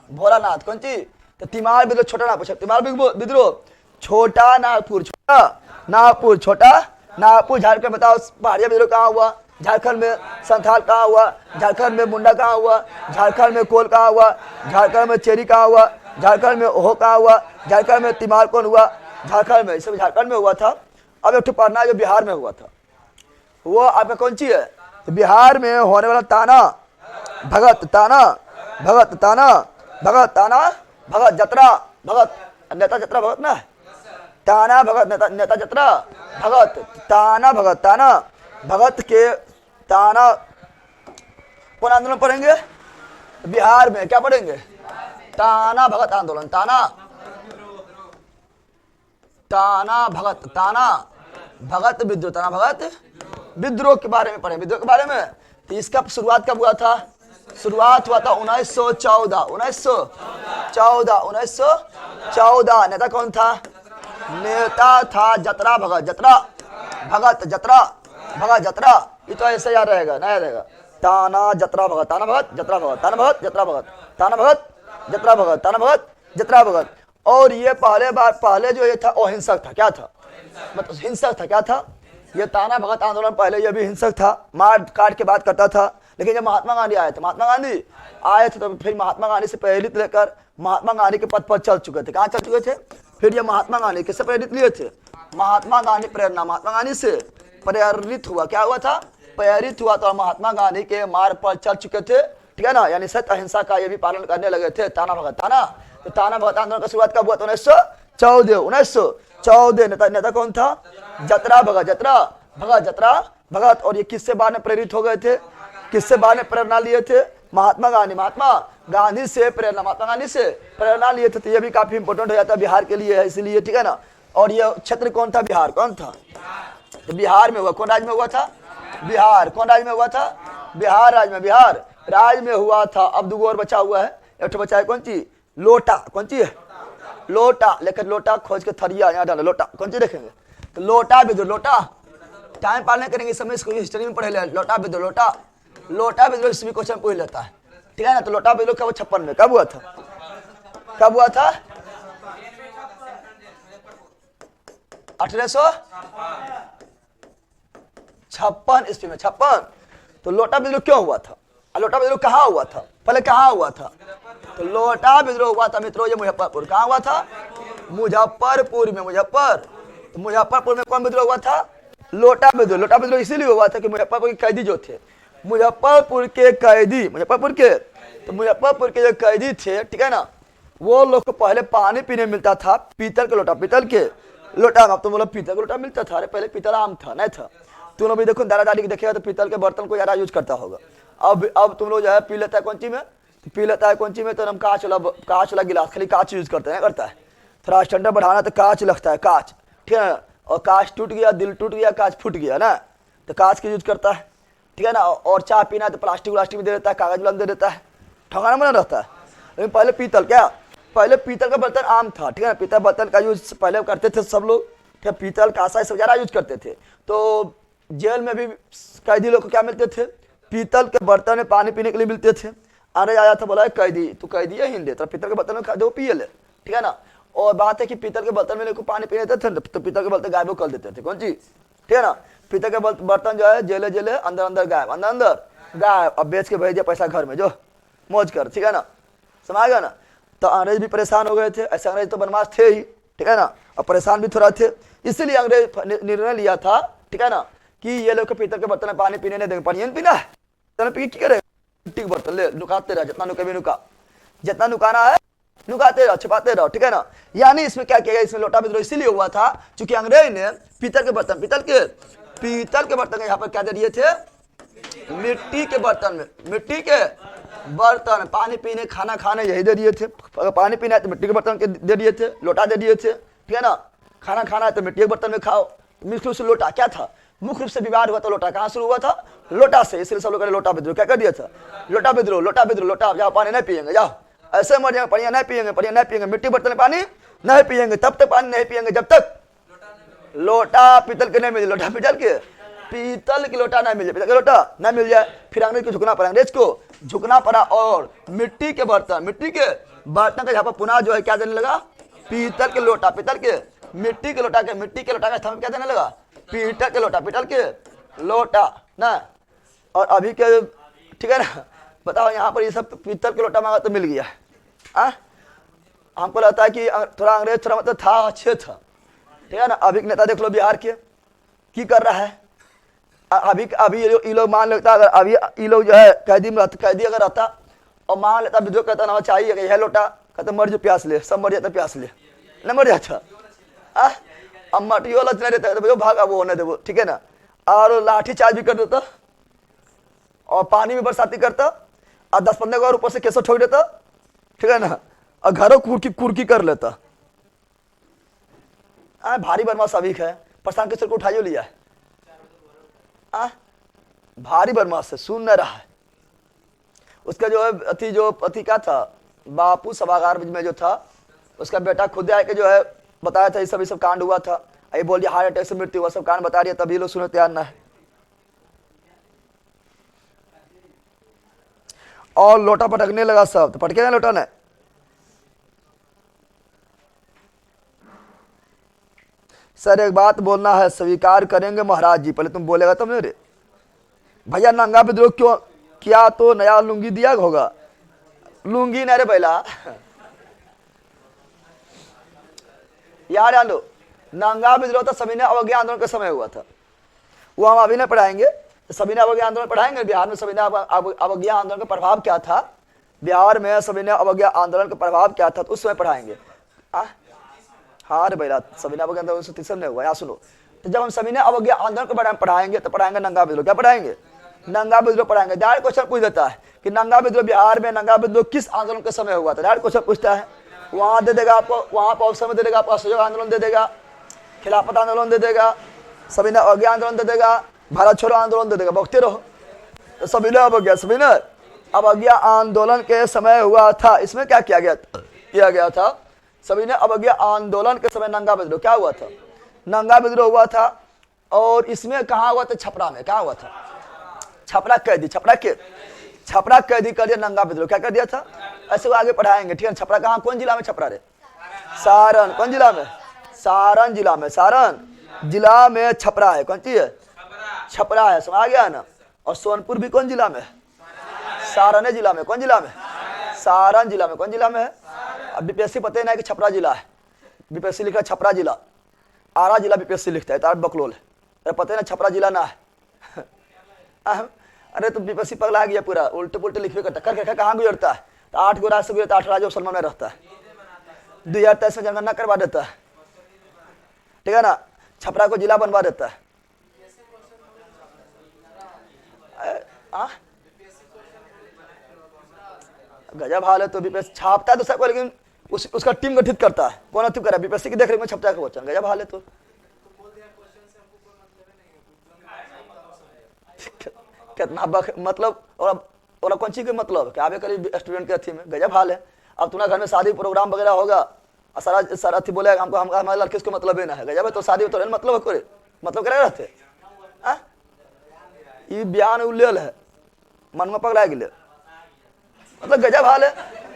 भोलानाथ। कौन सी? तो तिमार विद्रोह छोटा नागपुर। तिमार विद्रोह छोटा नागपुर। छोटा नागपुर। छोटा नागपुर झारखंड। बताओ पहाड़िया विद्रोह कहाँ हुआ? झारखंड में। संथाल कहाँ हुआ? झारखंड में। मुंडा कहाँ हुआ? झारखंड में। कोल कहाँ हुआ? झारखंड में। चेरी कहाँ हुआ? झारखंड में। ओहो कहाँ हुआ? झारखंड में। तिमार कौन हुआ? झारखंड में। सब झारखंड में हुआ था। अब एक पढ़ना जो बिहार में हुआ था, वो आपका कौन सी है? तो बिहार में होने वाला ताना भगत। ताना भगत। ताना भगत। ताना भगत जतरा भगत। नेता जतरा भगत ना? ताना भगत नेता जतरा भगत। ताना भगत। ताना भगत के ताना कौन आंदोलन पढ़ेंगे? बिहार में। क्या पढ़ेंगे? ताना भगत आंदोलन, ताना भगत विद्रोह, ताना भगत विद्रोह के बारे में पढ़े, विद्रोह के बारे में। तो इसका शुरुआत कब हुआ था? शुरुआत हुआ था 1914। नेता कौन था? नेता था जतरा भगत, जतरा। ये तो ऐसे याद रहेगा, नया रहेगा। ताना जतरा भगत, जतरा भगत। और ये पहले जो ये था वो हिंसक था। क्या था? मतलब हिंसक था। क्या था ये? ताना भगत आंदोलन पहले ये भी हिंसक था, मार काट के बात करता था। लेकिन जब महात्मा गांधी आए थे, तो फिर महात्मा गांधी से प्रेरित लेकर महात्मा गांधी के पद पर चल चुके थे। कहाँ चल चुके थे? फिर ये महात्मा गांधी किससे प्रेरित लिए थे? महात्मा गांधी से प्रेरित हुआ। क्या हुआ था? प्रेरित हुआ। तो महात्मा गांधी के मार्ग पर चल चुके थे, ठीक है ना। यानी सत्य अहिंसा का ये भी पालन करने लगे थे। ताना भगत आंदोलन का शुरुआत कब हुआ? 1914। नेता कौन था? जतरा भगत। और ये किससे बाद में प्रेरित हो गए थे? किससे बाद में प्रेरणा लिए थे? महात्मा गांधी से प्रेरणा लिए थे। तो ये भी काफी इंपोर्टेंट हो जाता है बिहार के लिए, इसलिए, ठीक है ना। और ये क्षेत्र कौन था? बिहार। कौन था? तो बिहार में हुआ। कौन राज्य में हुआ था? बिहार। कौन राज्य में हुआ था? बिहार राज्य में हुआ था। अब 2 और बचा हुआ है। एक तो बचा है कौन चीज? लोटा। कौन चीज है? लोटा। लेकिन लोटा खोज के थरिया यहाँ डालो। लोटा कौन चीज देखेंगे? तो लोटा विद्रोह, टाइम पालने करेंगे इस समय, इसको हिस्ट्री में पढ़े ले। लोटा विद्रोह इसमें क्वेश्चन पूछ लेता है, ठीक है ना। तो लोटा विद्रोह कब? 56 में। कब हुआ था? 1856 ईस्वी में। 56। तो लोटा विद्रोह क्यों हुआ था? लोटा विद्रोह कहाँ हुआ था? पहले कहाँ हुआ था? तो लोटा विद्रोह हुआ था मित्रों, ये मुजफ्फरपुर। कहाँ हुआ था? मुजफ्फरपुर में। तो मुजफ्फरपुर में कौन विद्रोह हुआ था? लोटा विद्रोह इसीलिए हुआ था कि मुजफ्फरपुर के कैदी जो थे, मुजफ्फरपुर के जो कैदी थे, ठीक है ना, वो लोग को पहले पानी पीने मिलता था पीतल के लोटा। अब तुम बोलो पीतल का लोटा मिलता था? अरे पहले पीतल आम था, नहीं था। तुम लोग भी देखो, दादा दादी देखेगा तो पीतल के बर्तन को ज्यादा यूज करता होगा। अब तुम लोग जो है पी लेता है कौन चीज में? तो हम कांच वाला गिलास, खाली कांच यूज करते हैं, करता है। थोड़ा स्टैंडर्ड बढ़ाना तो कांच लगता है, कांच, ठीक है ना। और कांच टूट गया, दिल टूट गया, कांच फूट गया ना, तो कांच की यूज करता है, ठीक है ना। और चाय पीना तो प्लास्टिक में दे देता है, कागज वाला दे देता है, ठगाना बना रहता है। लेकिन पहले पीतल का बर्तन आम था, ठीक है ना। पीतल बर्तन का यूज पहले करते थे सब लोग, ठीक है। पीतल कांसा सब ज्यादा यूज करते थे। तो जेल में भी कैदी लोग को क्या मिलते थे? पीतल के बर्तन में पानी पीने के लिए मिलते थे। अंग्रेज आया था, बोला कैदी तू कैदी है हिंदे, तो पीतल के बर्तन में खा दो, पिए ले, ठीक है ना। और बात है कि पीतल के बर्तन में पानी पीने देते थे, तो पीतल के बर्तन गायब कर देते थे। कौन चीज? ठीक है ना। पीतल के बर्तन जो है जेले अंदर गायब। अब बेच के भेज दिया पैसा घर में, जो मौज कर, ठीक है ना। समझ गया ना। तो अंग्रेज भी परेशान हो गए थे। ऐसे अंग्रेज तो बनमाश थे ही, ठीक है ना, और परेशान भी थोड़ा थे। इसीलिए अंग्रेज निर्णय लिया था, ठीक है ना, कि ये लोग पीतल के बर्तन में पानी पीने नहीं देंगे। पानी पीना है तो पी क्या करेगा? मिट्टी के बर्तन ले, नुकाते रहो, जितना नुकाना है नुकाते रहो, छिपाते रहो, ठीक है ना। यानी इसमें क्या किया गया? इसमें लोटा विद्रोह इसीलिए हुआ था क्योंकि अंग्रेज ने पीतल के बर्तन यहाँ पर क्या दे दिए थे? मिट्टी के बर्तन पानी पीने, खाना खाने यही दे दिए थे। अगर पानी पीना है तो मिट्टी के बर्तन के दे दिए थे, लोटा दे दिए थे, ठीक है ना। खाना खाना है तो मिट्टी के बर्तन में खाओ। मुख्य रूप से लोटा क्या था? मुख्य रूप से विवाद हुआ था लोटा। कहाँ शुरू हुआ था? लोटा से। इसलिए सब लोग लोटा विद्रोह क्या कर दिया था? लोटा विद्रोह। जाओ पानी नहीं पियेंगे, जाओ ऐसे मर जाएंगे, पानी नहीं पियेंगे, मिट्टी बर्तन में पानी नहीं पियेंगे, तब तक पानी नहीं पियेंगे जब तक लोटा पीतल के नहीं मिले। पीतल की लोटा नहीं मिल जाए, पीतल का लोटा नहीं मिल जाए, फिर अंग्रेज को झुकना पड़ा और मिट्टी के बर्तन का यहाँ पर पुनः जो है क्या देने लगा? पीतल के लोटा मिट्टी के लोटा का स्थान क्या देने लगा? पीतल के लोटा ना। और अभी के, ठीक है ना, बताओ यहाँ पर ये सब पीतल के लोटा मांगा तो मिल गया है। हमको लगता है कि थोड़ा अंग्रेज थोड़ा मतलब था, अच्छे था, ठीक है ना। अभी नेता देख लो बिहार के की कर रहा है। अभी ये लोग मान लेता, अगर अभी ये लोग जो है कैदी अगर रहता और मान लेता विद्रोह कहता ना चाहिए यह लोटा, कहते मर जो प्यास ले, सब मर जाता, प्यास ले न मर जाता। अब मटियो लच नहीं देता तो भागा वो होने दे वो, ठीक है ना। और लाठी चार्ज भी कर देता और पानी में बरसाती करता और 10-15 को ऊपर से केसो ठोक देता, ठीक है ना। और घरों कुर्की कुर्की कर लेता। भारी बदमाश अवीक है, प्रशांत किशोर को उठाइयो लिया है। भारी बदमाश है, सुन न रहा है। उसका जो है जो अति क्या था, बापू सभागार में जो था, उसका बेटा खुद आके जो है बताया था, ये सब कांड हुआ था। ये बोल दिया हार्ट अटैक से मृत्यु हुआ, सब कांड बता रही है, तभी लोग सुने तैयार ना है। और लोटा पटकने लगा सब, तो पटके ना लोटा ने। सर एक बात बोलना है, स्वीकार करेंगे महाराज जी, पहले तुम बोलेगा तब नहीं रे भैया। नंगा विद्रोह क्यों किया, तो नया लुंगी दिया होगा। लुंगी न रे बैला यार, आंदो नंगा विद्रोह तो सभी ने अवज्ञा आंदोलन के समय हुआ था, वो हम अभी नहीं पढ़ाएंगे। सभी ने अवज्ञा आंदोलन पढ़ाएंगे। बिहार में सभी ने अवज्ञा आंदोलन का प्रभाव क्या था, बिहार में सभी ने अवज्ञा आंदोलन का प्रभाव क्या था, तो उस समय पढ़ाएंगे। हाँ रे भैया, सभी ने अवज्ञा आंदोलन 1930 में हुआ। यहाँ सुनो, तो जब हम सभी ने अवज्ञा आंदोलन को पढ़ाएंगे तो पढ़ाएंगे नंगा विद्रोह। क्या पढ़ाएंगे? नंगा विद्रोह पढ़ाएंगे। डायरेक्ट क्वेश्चन पूछ देता है कि नंगा विद्रोह बिहार में नंगा विद्रोह किस आंदोलन के समय हुआ था। डायरेक्ट क्वेश्चन पूछता है, वहां दे देगा आपको, वहां पर ऑप्शन में दे देगा आपको, असहयोग आंदोलन दे देगा, खिलाफत आंदोलन दे देगा, सभी ने अवज्ञा आंदोलन दे देगा, भारत छोड़ो आंदोलन दे देगा, बकते रहो। तो सभी ने अवज्ञा आंदोलन के समय हुआ था। इसमें क्या किया गया था? सभी ने अवज्ञा आंदोलन के समय नंगा विद्रोह क्या हुआ था? नंगा विद्रोह हुआ था। और इसमें कहाँ हुआ था? छपरा में। क्या हुआ था? छपरा कैदी, छपरा कैदी कर दिया नंगा विद्रोह। क्या कर दिया था? ऐसे वो आगे पढ़ाएंगे, ठीक है। छपरा कहाँ, कौन जिला में छपरा रे? सारण। कौन जिला में? सारण जिला में। सारण जिला में छपरा है। कौन चीज है? छपरा है, समझ गया ना। और सोनपुर भी कौन जिला में? सारण जिला में। कौन जिला में? सारण जिला में। कौन जिला में है? अब बीपीएससी पता ही नहीं कि छपरा जिला है। बीपीएससी लिखा है छपरा जिला, आरा जिला बीपीएससी लिखता है, तार बकलोल है। अरे पता है ना छपरा जिला ना है। अरे तो बीपीएससी पगला गया पूरा, उल्टे पुल्टे लिखवे करता करके कहाँ गुजरता है? तो 8 गो राज्य से गुजरता, 8 राज्यों सलमान में रहता है। 2023 में जनगणना करवा देता है, ठीक है ना। छपरा को जिला बनवा देता है। गजब हाल है। तो बीपीएससी छापता है तो सब, लेकिन उसका टीम गठित करता है। कौन गठित करा? बीपीएससी की देख रेख में छपता है क्वेश्चन। गजब हाल है। तो कितना मतलब, और कौन चीज के मतलब क्या आवे करी स्टूडेंट के अथी में? गजब हाल है। अब तुम्हारे घर में शादी प्रोग्राम वगैरह होगा और सारा अथी बोलेगा हमको, हमारे लड़के को मतलब ही ना है। गजब है। तो शादी तो मतलब करे, मतलब करे रहते ये बयान उल्लेल है, मन में पगला गिले, मतलब गजब हाल है।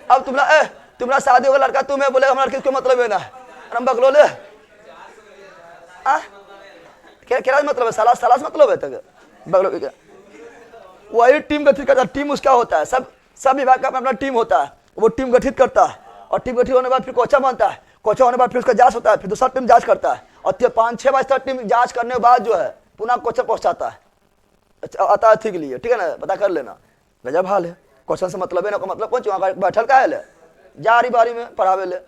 अब तुम्हारा शादी होगा लड़का, तुम्हें बोले हमारा लड़के को मतलब है ना है, हम बकलो ले क्या मतलब है? सालास मतलब है तक बकलो क्या? वही टीम गठित करता है। टीम उसका होता है, सब विभाग का अपना टीम होता है, वो टीम गठित करता है। और टीम गठित होने के बाद फिर कोचा बनता है, कोचा होने के बाद फिर उसका जांच होता है, फिर दूसरा टीम जांच करता है, और 5-6 बजे तक टीम जांच करने के बाद जो है पुनः कोचा पहुंचाता है आता अथी के लिए, ठीक है ना, पता कर लेना। गजब हाल है। क्वेश्चन से मतलब है ना, मतलब कौन वहाँ बैठल का है जारी बारी में पढ़ावे ले।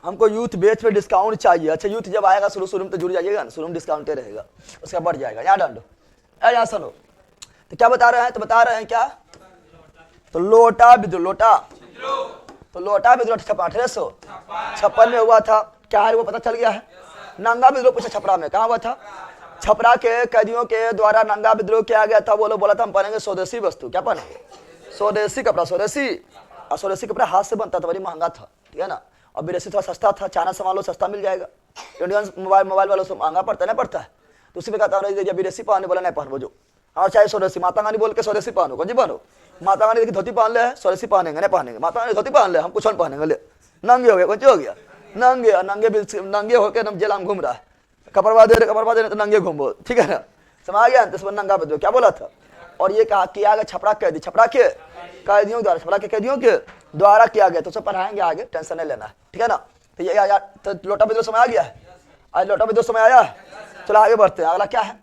हमको यूथ बेच पे डिस्काउंट चाहिए। अच्छा यूथ जब आएगा शुरू में तो जुड़ जाइएगा ना, शुरू में डिस्काउंट रहेगा, उसका बढ़ जाएगा। यहाँ डाल दो, यहाँ सुनो। तो क्या बता रहे हैं? तो बता रहे हैं क्या? तो लोटा विद्रोह, लोटा विद्रोह 1856 में हुआ था। क्या है वो पता चल गया है। नंगा विद्रोह पूछा छपरा में, कहाँ हुआ था? छपरा के कैदियों के द्वारा नंगा विद्रोह किया गया था। वो लोग बोला था हम पहनेंगे स्वदेशी वस्तु। क्या पहनेंगे? स्वदेशी कपड़ा। स्वदेशी कपड़ा हाथ से बनता था, बड़ी महंगा था, ठीक है ना। और विदेशी थोड़ा सस्ता था, चाइना सामान लो सस्ता मिल जाएगा। इंडियन मोबाइल वालों से महंगा पड़ता नहीं पड़ता है। तो उसी पे कहता हूँ विदेशी पहने, बोला नहीं पहनो जो, और चाहे स्वदेशी। माता गांधी बोल के स्वदेशी पहनो, कौन जी पहनो? माता गांधी देखिए धोती पहन ले, स्वदेशी पहनेंगे नहीं पहनेंगे। माता गांधी धोती पहन ले, हम कुछ पहनेंगे ले। नंगे हो गया, कौन हो गया? नंगे होकर जेल में घूम रहा है। कपड़वा दे रहे तो नंगे घूमो, ठीक है ना, समझ गया। तो नंगा विद्रोह क्या बोला था? और ये कहा किया गया छपरा कैदी, छपरा के कैदियों द्वारा, छपरा के कैदियों के द्वारा किया गया। तो सब पढ़ाएंगे आगे, टेंशन नहीं लेना है, ठीक है ना। तो ये तो लोटा विद्रोह समय आ गया है, आज लोटा विद्रोह समय आया है। चलो आगे बढ़ते हैं। अगला क्या है?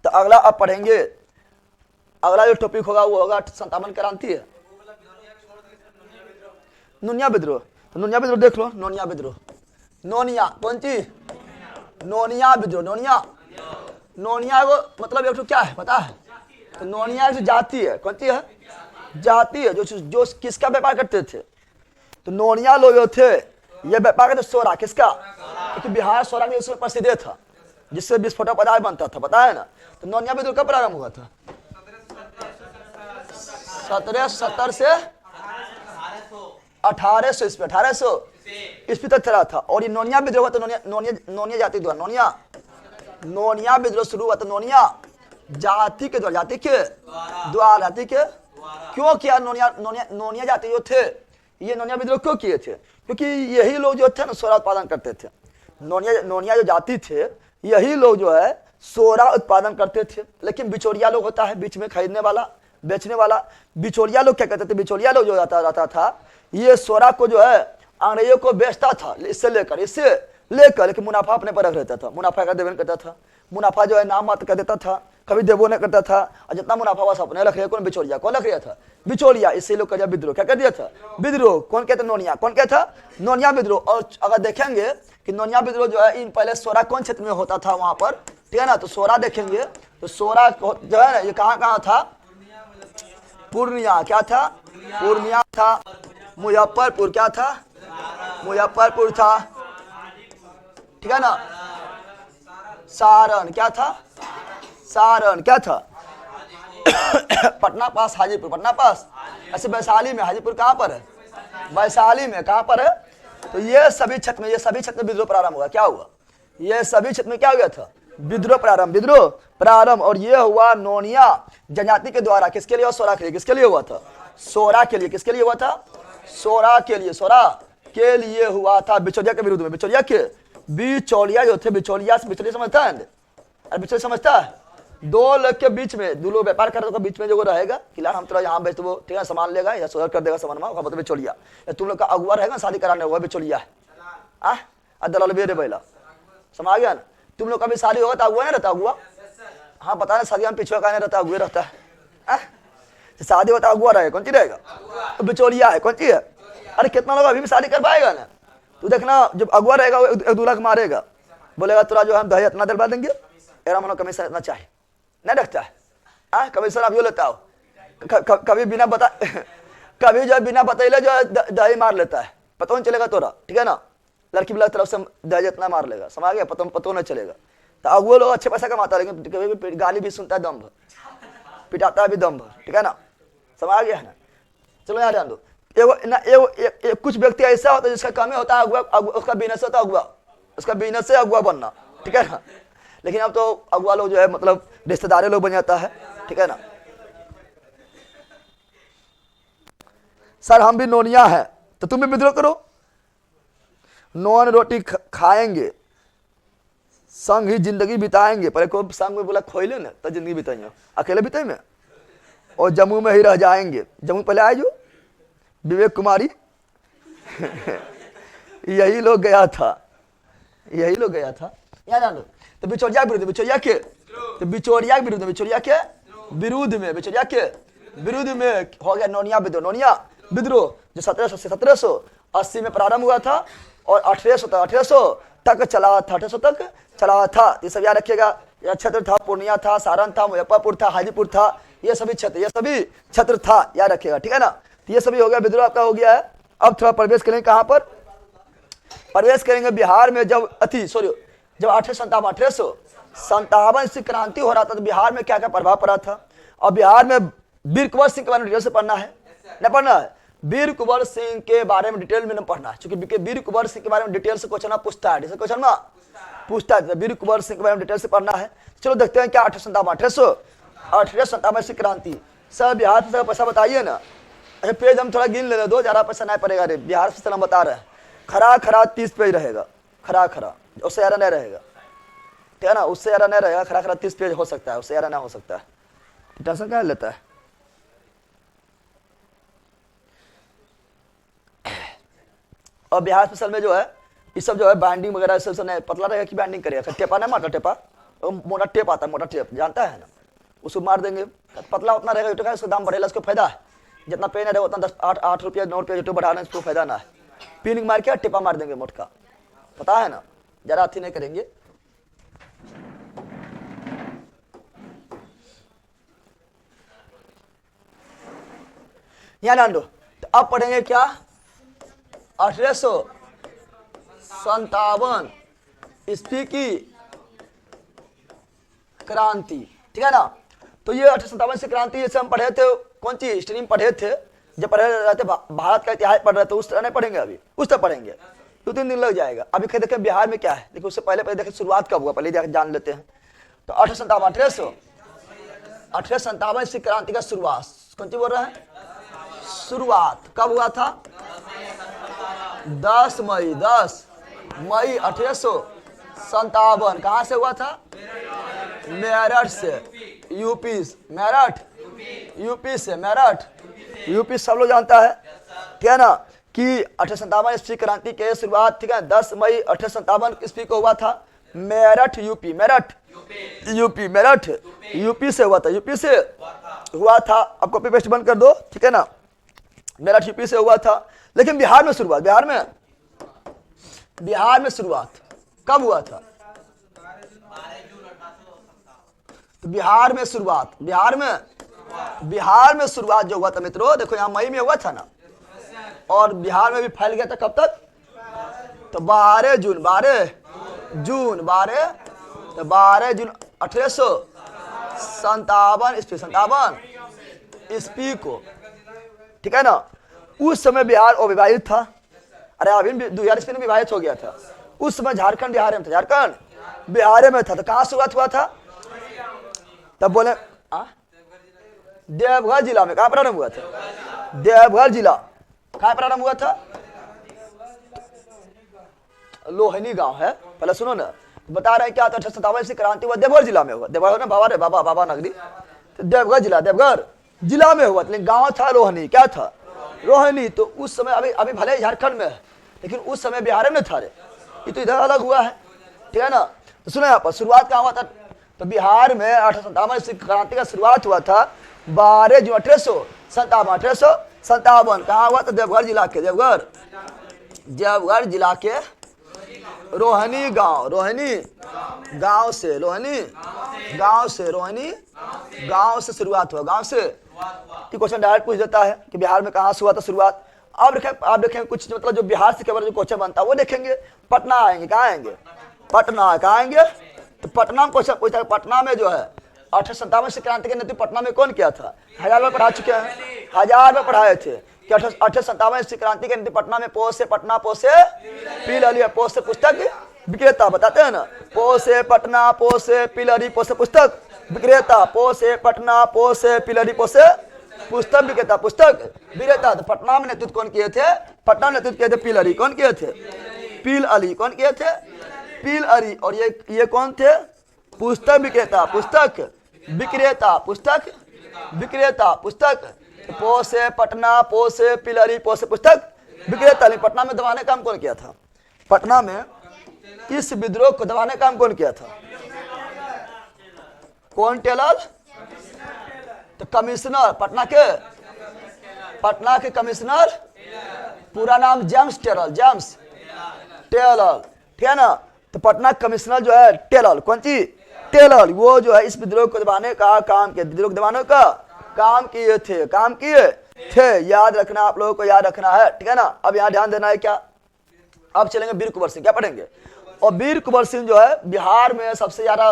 तो अगला अब पढ़ेंगे अगला जो टॉपिक होगा वो होगा 57 क्रांति है, नोनिया विद्रोह। तो नोनिया विद्रोह देख लो, नोनिया विद्रोह, नोनिया कौन चीज, नोनिया विद्रोह, नोनिया, नोनिया को मतलब एक तो क्या है पता है, तो नोनिया एक जाति है, कौन सी है, जाति है, जो किसका व्यापार करते थे, तो नोनिया लोग जो थे ये व्यापार करते सोरा, किसका, क्योंकि बिहार सोरा के उसमें प्रसिद्ध था, जिससे विस्फोटक पदार्थ बनता था, पता है ना। तो नोनिया विद्रोह कब प्रारंभ हुआ था, 1770 से 1800 ईस्वी, 1800 ईस्वी तक चला था। और ये नोनिया विद्रोह हुआ तो नोनिया जाति द्वारा, नोनिया विद्रोह शुरू हुआ तो नोनिया जाति के द्वारा, जाति के द्वारा, जाति के क्यों किया, नोनिया जाति जो थे ये नोनिया विद्रोह क्यों किए थे, क्योंकि यही लोग जो थे ना सोरा उत्पादन करते थे। नोनिया जो जाति थे यही लोग जो है सोरा उत्पादन करते थे, लेकिन बिचौलिया लोग होता है बीच में खरीदने वाला बेचने वाला, बिचौलिया लोग क्या कहते थे, बिचौलिया लोग जो रहता था ये सोरा को जो है अंग्रेजों को बेचता था, इससे लेकर लेकिन मुनाफा अपने पर रख लेता था, मुनाफा का देवन करता था, मुनाफा जो है नाम मात्र कर देता था, कभी देवो नहीं करता था, और जितना मुनाफा बस अपने रख लिया, कौन बिचौलिया, कौन रख लिया था, बिचौलिया, इससे लोग का विद्रोह क्या कर दिया था, विद्रोह, कौन कहता नोनिया, कौन कहता नोनिया विद्रोह। और अगर देखेंगे कि नोनिया विद्रोह जो है इन पहले सोरा कौन क्षेत्र में होता था वहां पर, ठीक है ना, तो सोरा देखेंगे तो सोरा जो है ना ये कहाँ था, पूर्णिया, क्या था, पूर्णिया था, मुजफ्फरपुर क्या था, मुजफ्फरपुर था, ठीक है ना, सारण क्या था, सारण क्या था, पटना पास हाजीपुर, पटना पास, ऐसे वैशाली में, हाजीपुर कहाँ पर है, वैशाली में, कहाँ पर है, तो ये सभी क्षेत्र में विद्रोह प्रारंभ हुआ, क्या हुआ, ये सभी क्षेत्र में क्या हुआ था, विद्रोह प्रारंभ। और ये हुआ नोनिया जनजाति के द्वारा, किसके लिए, सोरा के लिए, किसके लिए हुआ था, सोरा के लिए, किसके लिए हुआ था, सोरा के लिए हुआ था, बिचौलिया के विरुद्ध में, बिचौलिया जो थे, बिचौलिया समझता है, अरे बिचौलिया समझता है, दो लोग के बीच में, दो लोग व्यापार कर रहे हो, बीच में जो रहेगा कि हम तेरा यहाँ बेच दो, ठीक है, सामान लेगा या सोलर कर देगा सामान, मतलब बिचौलिया, तुम लोग का अगुआ रहेगा शादी कराने हुआ बिचौलिया है, दलाल बेरे बैला, समझ गया ना, तुम लोग का भी शादी होगा तो अगुआ नहीं रहता, अगुआ, हाँ पता नहीं शादी में पिछुआ का नहीं रहता, अगुआ रहता है, शादी होता अगुआ रहेगा, कौन सी रहेगा, तो बिचौलिया है, कौन सी है, अरे कितना लोग अभी भी शादी कर पाएगा ना, तो देखना जब अगुआ रहेगा वो एक दूल्हा को मारेगा, बोलेगा तुरा जो हम दहेज इतना दिलवा देंगे, तेरा मनो कमीशन इतना चाहिए, नहीं रखता है, कमीशन आप यो लेता हो, कभी बिना बता कभी जो बिना बतैले जो दहेज मार लेता है, पता नहीं चलेगा तोरा, ठीक है ना, लड़की वाला तरफ से दहेज इतना मार लेगा, समझ गया, पता नहीं चलेगा। तो अगुआ लोग अच्छे पैसा कमाता है, लेकिन कभी गाली भी सुनता है दम भर, पिटाता है भी दम भर, ठीक है ना, समझ गया है ना। चलो यहाँ ध्यान दो, कुछ व्यक्ति ऐसा होता है जिसका काम होता है अगुआ, उसका बिजनेस होता है अगुआ, उसका बिजनेस से अगुआ बनना, ठीक है ना, लेकिन अब तो अगुआ लोग जो है मतलब रिश्तेदारी लोग बन जाता है, ठीक है ना। सर हम भी नोनिया है तो तुम भी विद्रोह करो, नॉन रोटी खाएंगे, संग ही जिंदगी बिताएंगे, पहले को संग में बोला खोइले ना तो जिंदगी बिताएंगे, अकेले बिताए में, और जम्मू में ही रह जाएंगे, जम्मू पहले आए जो विवेक कुमारी यही लोग गया था, यहाँ जान लो। तो बिचौलिया के विरुद्ध, बिचौलिया के विरुद्ध में हो गया नोनिया विद्रोह, जो 1700 से 1780 में प्रारंभ हुआ था और 1800 तक चला था। ये सब याद रखिएगा, यह क्षेत्र था, पूर्णिया था, सारण था, मुजफ्फरपुर था, हाजीपुर था, ये सभी क्षेत्र था, याद रखिएगा, ठीक है ना। तो ये सभी हो गया, विद्रोह आपका हो गया है। अब थोड़ा प्रवेश करेंगे, कहाँ पर प्रवेश करेंगे, बिहार में। जब 1857 से क्रांति हो रहा था तो बिहार में क्या क्या प्रभाव पड़ा था, और बिहार में वीर कुंवर सिंह के बारे में डिटेल से पढ़ना है, नहीं पढ़ना है, वीर कुंवर सिंह के बारे में डिटेल में नहीं पढ़ना है, क्योंकि वीर कुंवर सिंह के बारे में डिटेल से क्वेश्चन पूछता है, वीर कुंवर सिंह के बारे में डिटेल से पढ़ना है। चलो देखते हैं क्या 1857 से क्रांति, सर बिहार से पैसा बताइए ना। अच्छा पेज हम थोड़ा गिन ले रहे, 2000 पैसा नहीं पड़ेगा रे, बिहार से हम बता रहे हैं, खरा 30 पेज रहेगा, खरा उससे ज़्यादा नहीं रहेगा, ठीक है ना, उससे ज़्यादा नहीं रहेगा, खरा 30 पेज हो सकता है, उससे ज़्यादा नहीं हो सकता है, टेंशन क्या लेता है। और बिहार स्पेशल में जो है ये सब जो है बाइंडिंग वगैरह सब नहीं, पतला रहेगा कि बाइंडिंग करेगा, टेपा नहीं मारता, टेपा मोटा टेप आता है, मोटा टेप जानता है ना, उसको मार देंगे पतला उतना रहेगा यूट्यूब का, उसका दाम बढ़ेगा, उसको फायदा है। जितना पे रहेगा उतना 8 रुपया 9 रुपया यूट्यूब बढ़ा रहे हैं, उसको फायदा ना है। पिन मार के टिपा मार देंगे मोटका, पता है ना, जरा अथी नहीं करेंगे। यहाँ ध्यान दो। तो अब पढ़ेंगे क्या, 1857 ईस्वी की क्रांति, ठीक है ना। तो ये 1857 से क्रांति, जैसे हम पढ़े थे, कौन सी हिस्ट्री में पढ़े थे, जब पढ़े रहे थे भारत का इतिहास पढ़ रहे थे, उस तरह नहीं पढ़ेंगे, अभी उस तरह पढ़ेंगे, 2-3 दिन लग जाएगा। अभी देखें बिहार में क्या है, देखिए उससे पहले देखें शुरुआत कब हुआ, पहले जान लेते हैं। तो 1857 ईस्वी क्रांति का शुरुआत, कौन सी बोल रहा है, शुरुआत कब हुआ था, 10 मई 1857। कहां से हुआ था, मेरठ से, यूपी, मेरठ यूपी से, मेरठ यूपी सब लोग जानता है, ठीक है ना, कि 1857 ईस्वी क्रांति के शुरुआत, ठीक है, 10 मई 1857 ईस्वी को हुआ था, Meerut UP, Meerut UP, Meerut UP से हुआ था, यूपी से हुआ था। अब कॉपी पेस्ट बंद कर दो, ठीक है ना, मेरठ यूपी से हुआ था। लेकिन बिहार में शुरुआत, बिहार में शुरुआत कब हुआ था, तो बिहार में शुरुआत जो हुआ था मित्रों, देखो यहाँ मई में हुआ था ना, और बिहार में भी फैल गया था कब तक, तो 12 जून 1857 ईस्वी को, ठीक है ना। उस समय बिहार अविभाजित था, अरे अभी 2000 ईस्वी में विभाजित हो गया था। उस समय झारखंड बिहार में था, झारखंड बिहार में था। तो कहाँ शुरुआत हुआ था, तब बोले देवघर जिला में। कहाँ प्रारंभ हुआ था, देवघर जिला। कहाँ प्रारंभ हुआ था, लोहनी गांव है, पहले सुनो ना, बता रहे हैं क्या था, 1857 से क्रांति हुआ देवघर जिला में हुआ, देवघर ना बाबा रे बाबा नगरी, तो देवघर जिला में हुआ, लेकिन गांव था लोहनी, क्या था, रोहिणी। तो उस समय अभी भले ही झारखंड में है, लेकिन उस समय बिहार में था रे, ये तो इधर अलग हुआ है, ठीक है ना। तो सुनो यहाँ पर शुरुआत कहाँ हुआ था, तो बिहार में 1857 से क्रांति का शुरुआत हुआ था 12 जून 1857। कहाँ हुआ था, देवघर जिला के, देवघर जिला के रोहिणी गांव से शुरुआत हुआ, गांव से। क्वेश्चन डायरेक्ट पूछ देता है कि बिहार में कहाँ से हुआ था शुरुआत। अब आप देखें कुछ मतलब जो बिहार से केवल जो क्वेश्चन बनता है वो देखेंगे। पटना आएंगे, कहाँ आएंगे, पटना, कहाँ आएंगे, तो पटना में क्वेश्चन पूछता है। पटना में जो है 1857 से क्रांति के नेतृत्व पटना में कौन किया था, 1000 बार पढ़ा चुके हैं, 1000 बार पढ़ाए थे कि 1857 से क्रांति के नेतृत्व पटना में पटना पिलरी, पोस से पुस्तक विक्रेता, बताते हैं ना, पोसे पटना पोसे पिलरी पोसे पुस्तक विक्रेता, पोसे पटना पोसे पिलरी पोसे पुस्तक विक्रेता, पुस्तक विक्रेता। तो पटना में नेतृत्व कौन किए थे, पटना में नेतृत्व किए थे पिलरी, कौन किए थे, पील अली, कौन किए थे, पील अली। और ये कौन थे, पुस्तक विक्रेता, पुस्तक पोसे पटना पोसे पिलरी पोसे पुस्तक विक्रेता। पटना में दबाने काम कौन किया था, पटना में इस विद्रोह को दबाने काम कौन किया था, कौन, टेलर। तो कमिश्नर, पटना के कमिश्नर, पूरा नाम जेम्स टेलर, ठीक है ना। तो पटना कमिश्नर जो है टेलर, कौन सी, टेलर, वो जो है इस विद्रोह को दबाने का काम किया, विद्रोह को दबाने का काम किए थे। याद रखना, आप लोगों को याद रखना है, ठीक है ना। अब यहाँ ध्यान देना है क्या, अब चलेंगे वीर कुंवर सिंह, क्या पढ़ेंगे। और वीर कुंवर सिंह जो है बिहार में सबसे ज्यादा,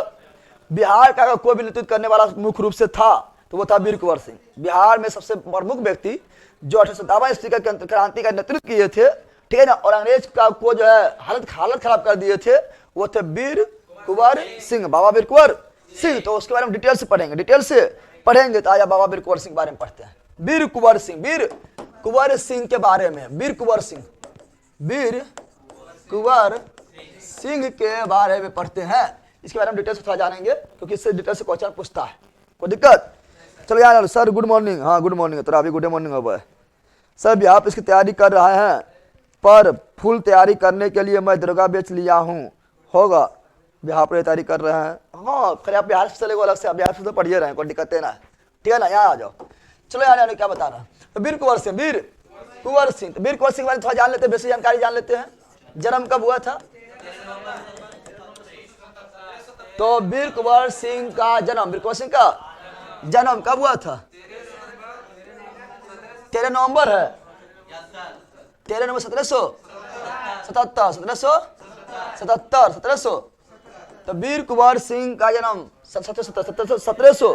बिहार का अगर कोई भी नेतृत्व करने वाला मुख्य रूप से था तो वो था वीर कुंवर सिंह। बिहार में सबसे प्रमुख व्यक्ति जो 1857 ईस्वी का क्रांति का नेतृत्व किए थे, ठीक है ना, और अंग्रेज का को जो है हालत खराब कर दिए थे, वो थे वीर कुंवर सिंह, बाबा वीर कुंवर सिंह। तो उसके बारे में डिटेल से पढ़ेंगे। तो आया बाबा वीर कुंवर सिंह के बारे में पढ़ते हैं। वीर कुंवर सिंह के बारे में, वीर कुंवर सिंह के बारे में पढ़ते हैं। इसके बारे में डिटेल से थोड़ा जानेंगे, क्योंकि इससे डिटेल से क्वेश्चन पूछता है, कोई दिक्कत। चलो यार सर गुड मॉर्निंग, हाँ गुड मॉर्निंग, तो अभी गुड मॉर्निंग हुआ है सर। भी आप इसकी तैयारी कर रहे हैं, पर फुल तैयारी करने के लिए मैं दरगाह बेच लिया हूँ, होगा। बिहार पर तैयारी कर रहे हैं, हाँ फिर आप बिहार से चले अलग से, बिहार से तो पढ़िए रहे, कोई दिक्कत है ना, ठीक है ना, यहाँ आ जाओ। चलो यहाँ क्या बता रहा, तो वीर कुंवर सिंह, वीर कुंवर सिंह, तो वीर कुंवर सिंह के बारे में थोड़ा जान लेते हैं, बेसिक जानकारी जान लेते हैं। जन्म कब हुआ था? तो वीर कुंवर सिंह का जन्म, वीर कुंवर सिंह का जन्म कब हुआ था? 13 नवंबर है, 13 नवंबर 1777, 1777, तो वीर कुंवर सिंह का जन्म 1700,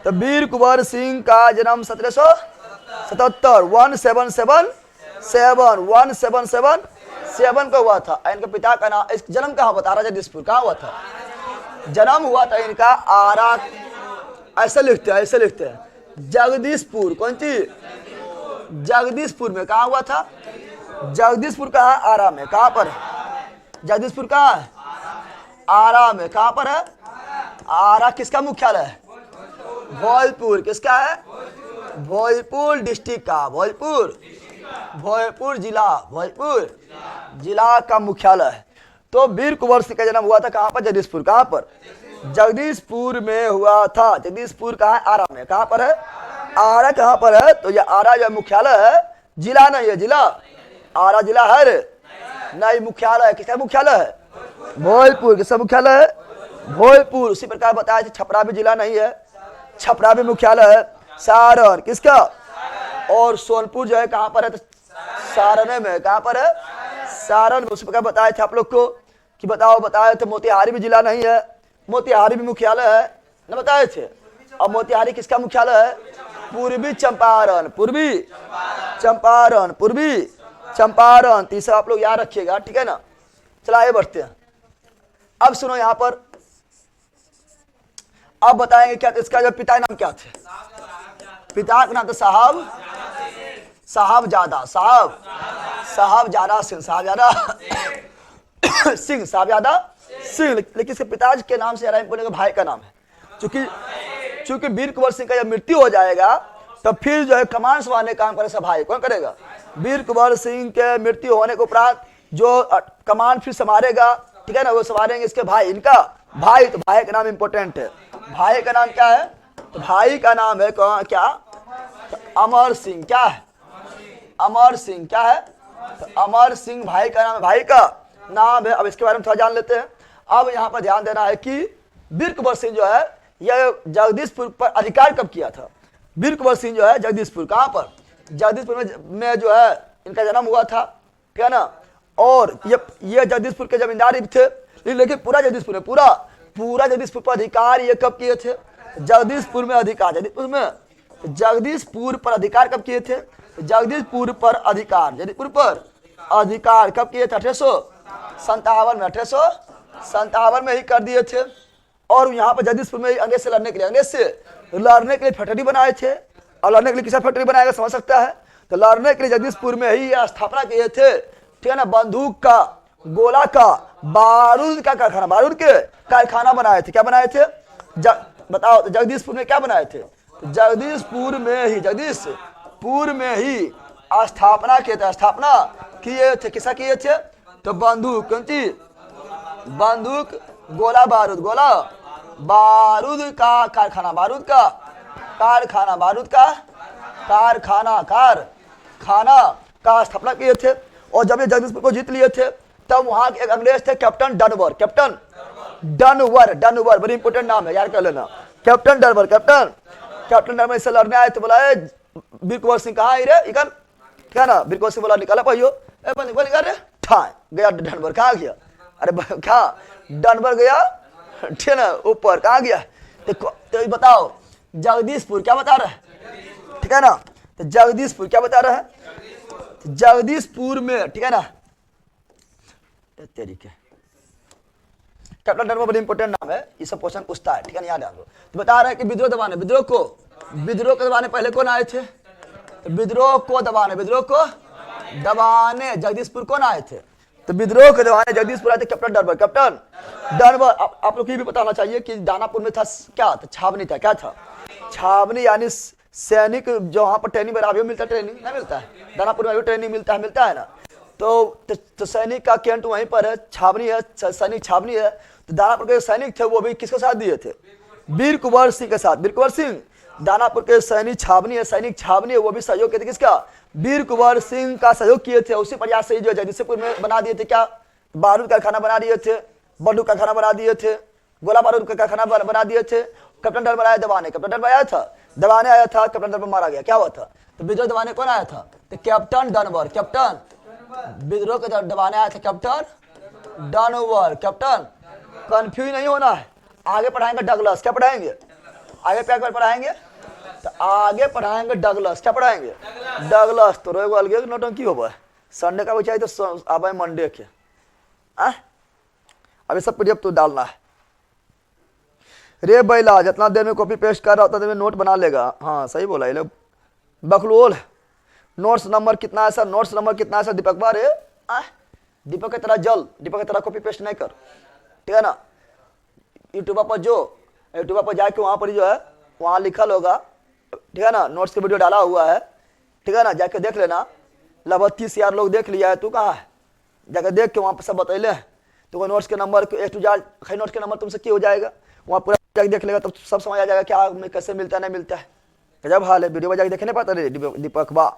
तो वीर कुंवर सिंह का जन्म 1777, 1777 को हुआ था। इनके पिता का नाम, इस जन्म कहाँ हुआ था? आरा जगदीशपुर। कहाँ हुआ था? जन्म हुआ था इनका आरा, ऐसे लिखते हैं, ऐसे लिखते हैं, जगदीशपुर। कौन चीज? जगदीशपुर में। कहाँ हुआ था? जगदीशपुर कहाँ? आरा में। कहाँ पर? जगदीशपुर कहाँ है? आरा में। कहाँ पर है? आरा किसका मुख्यालय है? भोजपुर। किसका है? भोजपुर डिस्ट्रिक्ट का, भोजपुर जिला, भोजपुर जिला का मुख्यालय है। तो वीर कुंवर सिंह का जन्म हुआ था कहाँ पर? जगदीशपुर। कहाँ पर? जगदीशपुर में हुआ था। जगदीशपुर कहाँ है? आरा में। कहाँ पर है? आरा कहाँ पर है? तो ये आरा जो मुख्यालय है, जिला नहीं है, जिला। आरा जिला है नहीं, मुख्यालय है। किसका मुख्यालय है? भोजपुर। किसका मुख्यालय है? भोजपुर। उसी प्रकार बताया था छपरा भी जिला नहीं है, छपरा भी मुख्यालय है। सारण किसका? और सोनपुर जो है कहाँ पर है? तो सारण में। कहाँ पर है? सारण में। उसी प्रकार बताए थे आप लोग को कि बताओ, बताए थे मोतिहारी भी जिला नहीं है, मोतिहारी भी मुख्यालय है न, बताए थे। अब मोतिहारी किसका मुख्यालय है? पूर्वी चंपारण, पूर्वी चंपारण, पूर्वी चंपारण। तीसरा आप लोग याद रखिएगा, ठीक है ना। चला आगे बढ़ते हैं। अब सुनो यहाँ पर, अब बताएंगे क्या इसका जो पिता नाम क्या थे? पिता का नाम था साहबजादा सिंह, साहबजादा सिंह। लेकिन इसके पिताजी के नाम से यार भाई का नाम है। चूंकि वीर कुंवर सिंह का जब मृत्यु हो जाएगा तो फिर जो है कमान संभालने काम करेगा भाई। कौन करेगा? वीर कुंवर सिंह के मृत्यु होने के उपरांत जो कमान फिर संभालेगा, ठीक है ना, वो संभालेंगे इसके भाई, इनका भाई। तो भाई का नाम इंपोर्टेंट है। भाई का नाम क्या है? तो भाई का नाम है क्या? तो अमर सिंह। क्या है? अमर सिंह। क्या है? तो अमर सिंह भाई का नाम है, भाई का नाम है। अब इसके बारे में थोड़ा जान लेते हैं। अब यहाँ पर ध्यान देना है कि वीर कुंवर सिंह जो है यह जगदीशपुर पर अधिकार कब किया था? वीर कुंवर सिंह जो है जगदीशपुर, कहाँ पर? जगदीशपुर में जो है इनका जन्म हुआ था, ठीक है ना। और ये जगदीशपुर के जमींदार थे, लेकिन पूरा जगदीशपुर में, पूरा जगदीशपुर पर अधिकार ये कब किए थे? जगदीशपुर में अधिकार, जगदीशपुर पर अधिकार कब किए थे? जगदीशपुर पर अधिकार कब किए थे? 1857 में, 1857 में ही कर दिए थे। और यहाँ पर जगदीशपुर में अंग्रेज से लड़ने के लिए फैक्ट्री बनाए थे। और लड़ने के लिए किसा फैक्ट्री बनाएगा समझ सकता है? तो लड़ने के लिए जगदीशपुर में ही स्थापना किए थे, ठीक है ना। बंदूक का, गोला का, बारूद का कारखाना, बारूद के कारखाना बनाए थे। क्या बनाए थे? बताओ, तो जगदीशपुर में क्या बनाए थे? तो जगदीशपुर में ही स्थापना किए थे, किसा किए थे? तो बंदूक, कौन चीज? बंदूक, गोला बारूद का कारखाना, बारूद का स्थापना किए थे। और जब ये जगदीशपुर को जीत लिए थे तब वहां के एक अंग्रेज थे, कैप्टन डनवर, बड़ी इंपोर्टेंट नाम है, याद कर लेना। कैप्टन डनवर इससे लड़ने आए थे। बोला वीर कुंवर सिंह कहाँ रे इकन, ठीक है ना। वीर कुंवर सिंह बोला निकाला पहियो, गया डनवर। कहाँ गया? अरे क्या डनवर गया, ठीक है ना, ऊपर। कहाँ गया? तो बताओ जगदीशपुर क्या बता रहा है, ठीक है ना। तो जगदीशपुर क्या बता रहा है? तो जगदीशपुर में, ठीक है ना, तरीके कैप्टन डनवर बड़ी इंपोर्टेंट नाम है, ये सब क्वेश्चन पूछता है, ठीक है ना, याद रखो। तो बता रहा है कि विद्रोह को दबाने पहले कौन आए थे? तो विद्रोह को दबाने जगदीशपुर कौन आए थे? तो विद्रोह को दबाने जगदीशपुर आए थे कैप्टन डनवर। आप लोग ये भी बताना चाहिए कि दानापुर में था क्या? तो छावनी था। क्या था? छावनी, यानी सैनिक जो वहां पर ट्रेनिंग अभी मिलता है, ट्रेनिंग नहीं मिलता है? दानापुर में भी ट्रेनिंग मिलता है ना। तो सैनिक का कैंट वहीं पर है, छावनी है, सैनिक छावनी है। तो दानापुर के सैनिक थे वो भी किसके साथ दिए थे? वीर कुंवर सिंह के साथ। वीर कुंवर सिंह दानापुर के सैनिक छावनी है, वो भी सहयोग किए थे किसका? वीर कुंवर सिंह का सहयोग किए थे। उसी प्रयास से जो जगदीशपुर में बना दिए थे क्या? बारूद कारखाना बना दिए थे, बंदूक कारखाना बना दिए थे, गोला बारूद का कारखाना बना दिए थे। कैप्टन डरमर आया दबाने, कैप्टन डरमर आया था, दबाने आया था, कैप्टन डरमर मारा गया। क्या हुआ था? तो विद्रोह दबाने कौन आया था? तो कैप्टन डनवर, कैप्टन विद्रोह के दबाने आया था कैप्टन डनवर, कैप्टन। कंफ्यूज नहीं होना है, आगे पढ़ाएंगे डगलस। क्या पढ़ाएंगे आगे? क्या पढ़ाएंगे? तो आगे पढ़ाएंगे डगलस। क्या पढ़ाएंगे? डगलस। तो रोएगो अलगे नौटंकी होगा, संडे का बचाई तो अब मंडे के। अभी सब पीडीएफ तो डालना है। रे बैला जितना देर में कॉपी पेस्ट कर रहा होता देर में नोट बना लेगा। हाँ सही बोला ये लोग। बकलोल नोट्स नंबर कितना है सर? नोट्स नंबर कितना है सर? दीपक बार दीपक की तरह जल, दीपक की तरह कॉपी पेस्ट नहीं कर, ठीक है ना। यूट्यूब पर यूट्यूब पर जाके वहाँ पर जो है वहाँ लिखल होगा, ठीक है ना, नोट्स की वीडियो डाला हुआ है, ठीक है ना, जाके देख लेना। लगभग 30,000 लोग देख लिया है। तू कहाँ है? जाके देख के वहाँ पर सब बतैले हैं। तो वो नोट्स के number A to Z notes के नंबर तुमसे क्या हो जाएगा, वहाँ पूरा जाके देख लेगा, तब तो सब समझ आ जाएगा क्या में कैसे मिलता है नहीं मिलता है। गजब हाल है, वीडियो में जाके देखने पाता रे दीपक बा।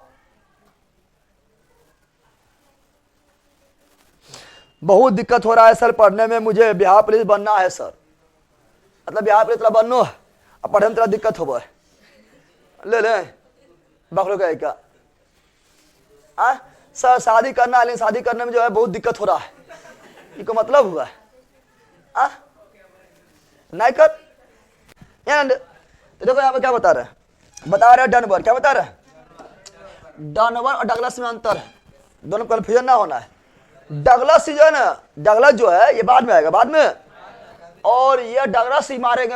बहुत दिक्कत हो रहा है सर पढ़ने में, मुझे बिहार पुलिस बनना है सर। मतलब बिहार पुलिस तेरा बनना है, अब पढ़ने में तेरा दिक्कत हो ले बकरो का क्या सर? शादी करना है, लेकिन शादी करने में जो है बहुत दिक्कत हो रहा है। ये को मतलब हुआ है नहीं कर। तो देखो यहाँ पे क्या बता रहे हैं, बता रहे डनवर। क्या बता रहे हैं? डनवर और डगलस में अंतर है, दोनों कन्फ्यूजन ना होना है। डगलस जो है ना, डगलस जो है ये बाद में आएगा, बाद में। और ये डगलस ही मारेंगे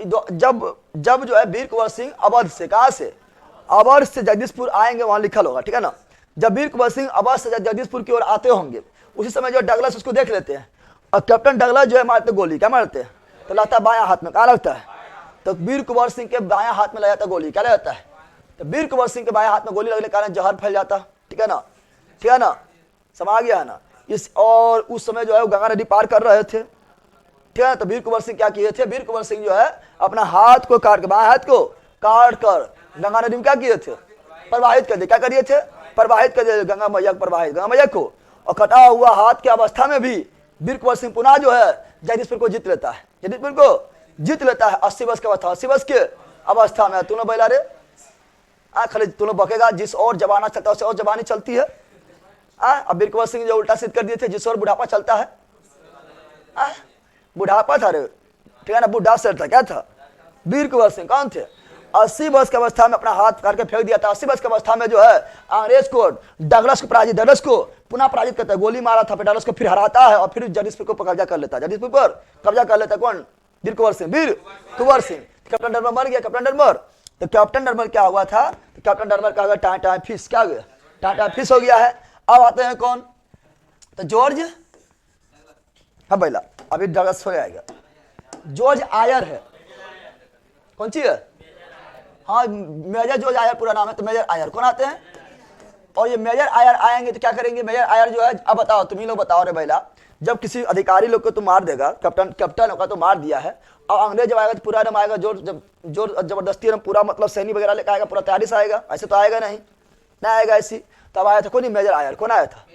जब जो है वीर कुंवर सिंह अवध से, कहाँ से? अवध से जगदीशपुर आएंगे, वहां लिखल होगा, ठीक है ना। जब वीर कुंवर सिंह अवध से जगदीशपुर की ओर आते होंगे, उसी समय जो डगलस उसको देख लेते हैं, और कैप्टन डगलस जो है मारते गोली। क्या मारते हैं? तो लगता है बायां हाथ में। कहाँ लगता है? तो वीर कुंवर सिंह के बायां हाथ में लग जाता गोली। क्या लगता है? तो वीर कुंवर सिंह के बायां हाथ में गोली लगने के कारण जहर फैल जाता, ठीक है ना, ठीक है ना, समझ गया है ना। और उस समय जो है वो गंगा नदी पार कर रहे थे, ठीक है ना। तो वीर कुंवर सिंह क्या किए थे? वीर कुंवर सिंह जो है अपना हाथ को काट के, बाएं हाथ को काट कर गंगा नदी में क्या किए थे? प्रवाहित कर दिए। क्या करिए थे? प्रवाहित कर दिए गंगा मैया गंगा मैया को। और कटा हुआ हाथ की अवस्था में भी वीर कुंवर सिंह पुनः जो है जगदीशपुर को जीत लेता है, जगदीशपुर को जीत लेता है 80 वर्ष की अवस्था, 80 वर्ष के अवस्था में। तुम लोग बैला रे खाली तुम लोग बकेगा, जिस और जमाना चलता है उससे और जवानी चलती है। अब वीर कुंवर सिंह जो उल्टा सिद्ध कर दिए थे, जिस और बुढ़ापा चलता है, बुढ़ापा था रे, ठीक है ना, बुढ़ा सर था। क्या था? वीर कुंवर सिंह कौन थे? 80 वर्ष की अवस्था में अपना हाथ करके फेंक दिया था। 80 वर्ष की अवस्था में जो है अंग्रेज को डगलस को पराजित, डगलस को पुनः पराजित करता है, गोली मारा था, फिर डगलस को फिर हराता है और फिर जगदीशपुर को कब्जा कर लेता है। जगदीशपुर पर कब्जा कर लेता है कौन? वीर कुंवर सिंह। वीर कुंवर सिंह। कैप्टन डरमर मर गया, कैप्टन डरमर। तो कैप्टन डरमर क्या हुआ था? तो कैप्टन डरमर का टाइम फिश क्या गया? टाइम फिश हो गया है। अब आते हैं कौन? तो जॉर्ज, हाँ बैला अभी डगलस हो जाएगा। जॉर्ज आयर है, कौन सी है? हाँ मेजर जॉर्ज आयर पूरा नाम है। तो मेजर आयर कौन आते हैं? और ये मेजर आयर आएंगे तो क्या करेंगे? मेजर आयर जो है, अब बताओ तुम ही लोग बताओ रे बैला, जब किसी अधिकारी लोग को तो मार देगा, कैप्टन होगा तो मार दिया है, और अंग्रेज जब आएगा तो पूरा एकदम आएगा जोर जबरदस्ती एकदम पूरा, मतलब सैनिक वगैरह लेकर आएगा, पूरा तैयारी से आएगा, ऐसे तो आएगा नहीं, ना आएगा ऐसी। तब आया था कौन? मेजर आयर। कौन आया था?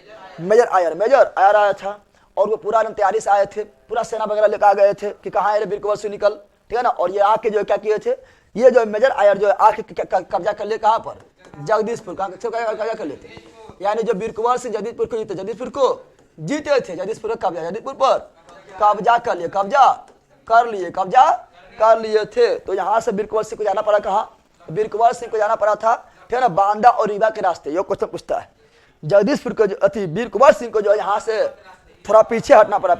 मेजर आयर आया था। और वो पूरा एकदम तैयारी से आए थे, पूरा सेना वगैरह लेकर आ गए थे कि कहाँ है वीर कुंवर सिंह निकल, ठीक है ना। और ये आके जो क्या किए थे, ये जो मेजर आयर जो है आके कब्जा कर ले कहाँ पर? जगदीशपुर। कहाँ कब्जा कर लेते? यानी जो वीर कुंवर सिंह जगदीशपुर को जीते, जगदीशपुर को जीते थे, जगदीशपुर का कब्जा, जगदीशपुर पर कब्जा कर लिए, कब्जा कर लिए थे। तो यहाँ से वीर कुंवर सिंह को जाना पड़ा कहाँ? वीर कुंवर सिंह को जाना पड़ा था, ठीक है ना, बांदा और रीवा के रास्ते। ये क्वेश्चन पूछता है। जगदीशपुर को वीर कुंवर सिंह को जो है यहाँ से थोड़ा पीछे हटना पड़ा,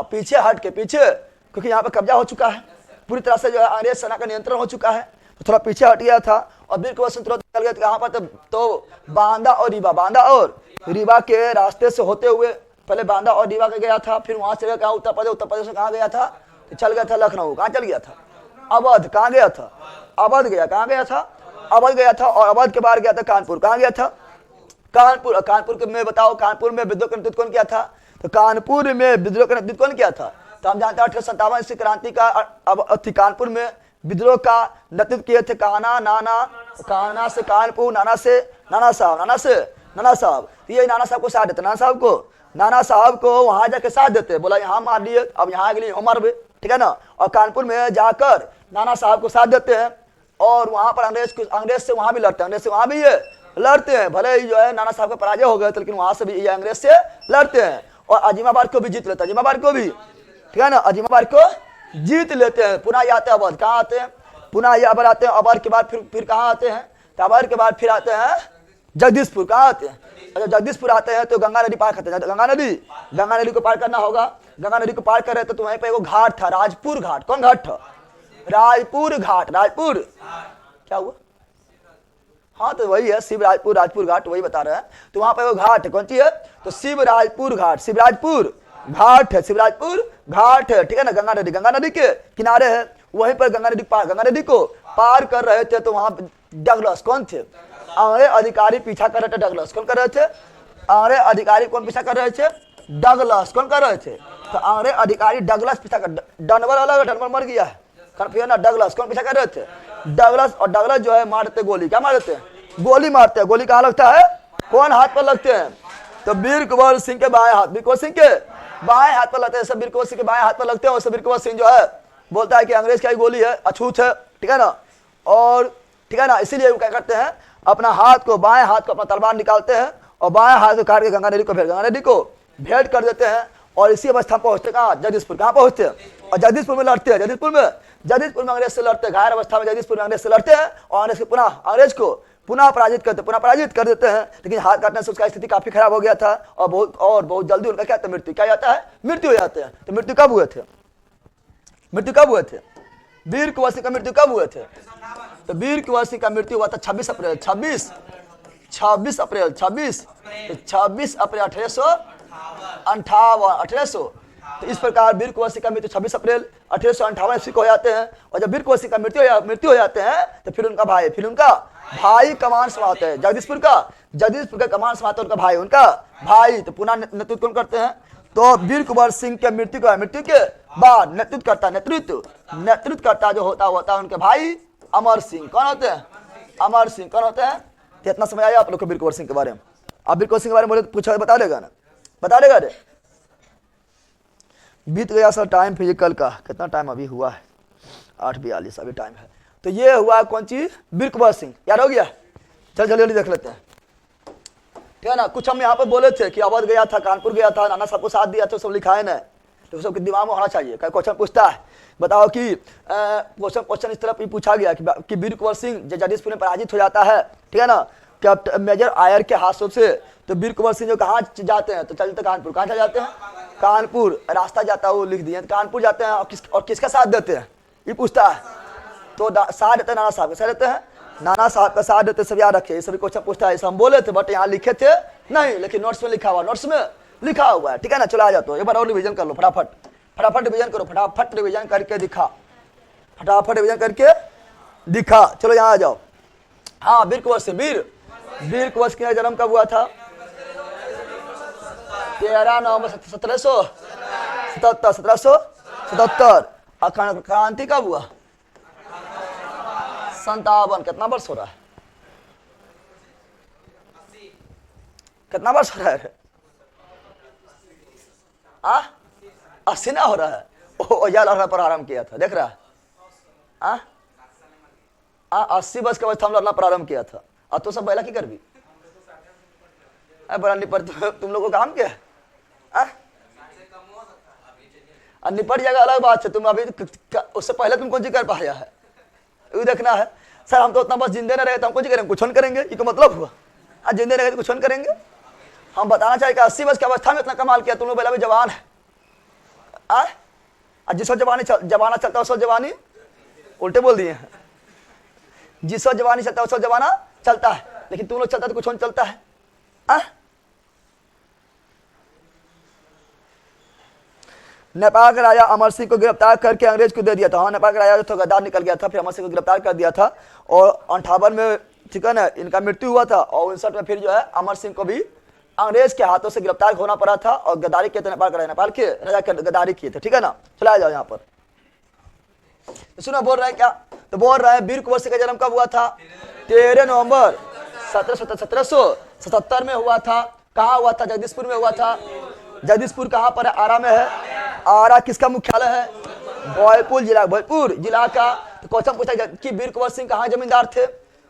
पीछे हट के पीछे, क्योंकि यहाँ पे कब्जा हो चुका है पूरी तरह से, जो है अंग्रेज सेना का नियंत्रण हो चुका है, तो थोड़ा पीछे हट गया था। और वीर कुंवर सिंह तुरंत निकल गए थे यहाँ पर। तो बांदा और रीवा के रास्ते से होते हुए पहले बांदा और रीवा के गया था, फिर वहां से कहा उत्तर प्रदेश से कहाँ गया था? तो चल गया था लखनऊ। कहाँ चल गया था? अवध। कहाँ गया था? अवध गया। कहाँ गया था? अवध गया था। और अवध के बाहर गया था कानपुर। कहाँ गया था? कानपुर के में बताओ, कानपुर में विद्रोह का नेतृत्व कौन किया था? तो कानपुर में विद्रोह का नेतृत्व कौन किया था? तो हम जानते हैं 1857 ईस्वी क्रांति का कानपुर में विद्रोह का नेतृत्व किए थे कान्हा नाना, कान्हा से कानपुर, नाना से नाना साहब, नाना से नाना साहब। तो ये नाना साहब को साथ देते, नाना साहब को वहां जाके साथ देते, बोला यहाँ मार लिए, अब यहाँ के लिए हम मारबे, ठीक है ना। और कानपुर में जाकर नाना साहब को साथ देते हैं और वहां पर अंग्रेज से वहां भी लड़ते हैं, अंग्रेज से वहां भी ये लड़ते हैं। भले ही जो है नाना साहब का पराजय हो गया, लेकिन वहां से भी ये अंग्रेज से लड़ते हैं और अजीमाबाद को भी जीत लेते हैं, अजीमाबाद को भी, ठीक है ना, अजीमाबाद को जीत लेते हैं। पुनः ये आते हैं अवध, कहाँ आते हैं, पुनः ये अवध आते हैं। अवध के बाद फिर कहाँ आते हैं, तो अवध के बाद फिर आते हैं जगदीशपुर, कहाँ आते हैं, अच्छा जगदीशपुर आते हैं तो गंगा नदी पार करते हैं। गंगा नदी को पार करना होगा, गंगा नदी को पार कर रहे थे तो वहीं पे एगो घाट था, राजपुर घाट। कौन घाट था, राजपुर घाट, राजपुर क्या हुआ, हाँ तो वही है शिवराजपुर, राजपुर घाट वही बता रहे हैं। तो वहां पे वो घाट है, कौन सी है, तो शिवराजपुर घाट, शिवराजपुर घाट है, शिवराजपुर घाट है, ठीक है ना। गंगा नदी के किनारे है, वहीं पर गंगा नदी को पार कर रहे थे तो वहां डगलस कौन थे, अंग्रेज अधिकारी पीछा कर रहे थे। डगलस कौन कर रहे थे, अंग्रेज अधिकारी कौन पीछा कर रहे थे, डगलस कौन कर रहे थे, तो अंग्रेज अधिकारी डगलस पीछा कर, डनवर अलग है, डनवर मर गया है, कन्फ्यूजन ना। डगलस कौन पीछा कर रहे थे, डगलस। और डगलस जो है मारते गोली, क्या मारते हैं, गोली मारते हैं। गोली कहाँ लगता है, कौन हाथ पर लगते हैं, तो वीर कुंवर सिंह के बाएं हाथ, वीर कुंवर सिंह के बाएं हाथ पर लगते हैं। सब वीर कुंवर सिंह के बाएं हाथ पर लगते हैं और सब वीर कुंवर सिंह जो है बोलता है कि अंग्रेज की गोली है, अछूत है, ठीक है ना। और ठीक है ना, इसीलिए वो क्या करते हैं, अपना हाथ को, बाएं हाथ को अपना तलवार निकालते हैं और बाएं हाथ को काट के गंगा नदी को भेंट कर देते हैं। और इसी अवस्था में पहुंचते कहाँ, जगदीशपुर, कहाँ पहुंचते हैं, और जगदीशपुर में लड़ते हैं, जगदीशपुर में अंग्रेज से लड़ते हैं, घायल अवस्था में जगदीशपुर में अंग्रेज से लड़ते हैं और अंग्रेज को पुनः पराजित कर देते हैं। लेकिन हाथ काटने से उसका स्थिति काफी खराब हो गया था और बहुत जल्दी उनका क्या था, मृत्यु हो जाते हैं। तो मृत्यु कब हुए थे, वीर कुंवर सिंह का मृत्यु कब हुए थे, तो वीर कुंवर सिंह का मृत्यु हुआ था 26 अप्रैल 1858। तो इस प्रकार वीर कुंवर सिंह का मृत्यु 26 अप्रैल 1858 ईस्वी को हो जाते हैं। और जब वीर कुंवर सिंह का मृत्यु हो जाते हैं तो फिर उनका भाई कमान संभालते हैं, जगदीशपुर का कमान संभालते हैं उनका भाई। तो पुनः नेतृत्व कौन करते हैं, तो वीर कुंवर सिंह के मृत्यु के बाद नेतृत्व करता जो होता है उनके भाई अमर सिंह। कौन होते हैं, अमर सिंह कौन होते हैं। तो इतना समझ आया आप लोग को वीर कुंवर सिंह के बारे में। आप वीर कुंवर सिंह के बारे में बोले तो पूछा बता देगा रे। बीत गया सर टाइम फिजिकल का, कितना टाइम अभी हुआ है, 8:42 अभी टाइम है। तो ये हुआ कौन चीज, वीर कुंवर सिंह, याद हो गया। चल जल्दी देख लेते हैं, ठीक है ना। कुछ हम यहाँ पे बोले थे कि अवध गया था, कानपुर गया था, नाना साहब को साथ दिया था, सब लिखा है ना, तो सबके दिमाग में होना चाहिए। क्वेश्चन पूछता है, बताओ कि क्वेश्चन इस तरह पूछा गया कि वीर कुंवर सिंह जगदीशपुर में पराजित हो जाता है, ठीक है ना, कैप्टन मेजर आयर के हाथों से। तो वीर कुंवर सिंह जो कहाँ जाते हैं, तो चलते कानपुर, कहाँ जाते हैं, कानपुर रास्ता जाता है वो लिख दिए, कानपुर जाते हैं और किसका साथ देते हैं, ये पूछता है। तो साथ देते हैं नाना साहब का, साथ देते हैं नाना साहब का साथ देते, सब याद रखे। ये सभी क्वेश्चन पूछता है, हम बोले थे बट यहाँ लिखे थे नहीं, लेकिन नोट्स में लिखा हुआ है, ठीक है ना। चला जाता एक बार और रिवीजन कर लो, फटाफट रिवीजन करो, फटाफट रिवीजन करके दिखा, चलो यहाँ आ जाओ। हाँ, वीर कुंवर सिंह का जन्म कब हुआ था, 13 नवंबर 1777। क्रांति कब हुआ, 57। कितना वर्ष हो रहा है, कितना वर्ष हो रहा है, 80 ना हो रहा है। यार लड़ना प्रारंभ किया था, देख रहा है, 80 वर्ष के अवस्था में लड़ना प्रारंभ किया था। और तो सब बैला की कर भी बड़ा निपट, तुम लोगों को काम क्या है, निपट जाएगा अलग बात है। तुम अभी उससे पहले तुम कौन सी कर पाया है, ये देखना है। सर हम तो उतना बस जिंदे न रहे तो हम कौन सी करेंगे, कुछ करेंगे, ये तो मतलब हुआ, जिंदे रहे तो कुछ करेंगे। हम बताना चाहिए कि 80 वर्ष की अवस्था में इतना कमाल किया, तुम लोग पहले भी जवान है। जिस वक्त जमाना चलता है उस वक्त जवानी, उल्टे बोल दिए हैं, जिस वक्त जवानी चलता है उस वक्त जमाना चलता है, लेकिन तुम लोग चलता तो कुछ नहीं चलता है। नेपाल का राजा अमर सिंह को गिरफ्तार करके अंग्रेज को दे दिया था। हाँ, नेपाल का राजा जो था गद्दार निकल गया था, फिर अमर सिंह को गिरफ्तार कर दिया था और 58 में, ठीक है ना, इनका मृत्यु हुआ था। और 59 में फिर जो है अमर सिंह को भी अंग्रेज के हाथों से गिरफ्तार होना पड़ा था और गद्दारी किए थे, नेपाल के राजा गद्दारी किए थे, ठीक है ना। चला जाओ यहाँ पर, तो सुनो बोल रहे हैं क्या, तो बोल रहे हैं वीर कुंवर सिंह का जन्म कब हुआ था? 13 नवंबर 1777 में हुआ था। कहाँ हुआ था? जगदीशपुर में हुआ था। जगदीशपुर कहाँ पर है? आरा में है। आरा किसका मुख्यालय है? भोजपुर जिला, भोजपुर जिला का। तो क्वेश्चन पूछा कि वीर कुंवर सिंह कहाँ जमींदार थे?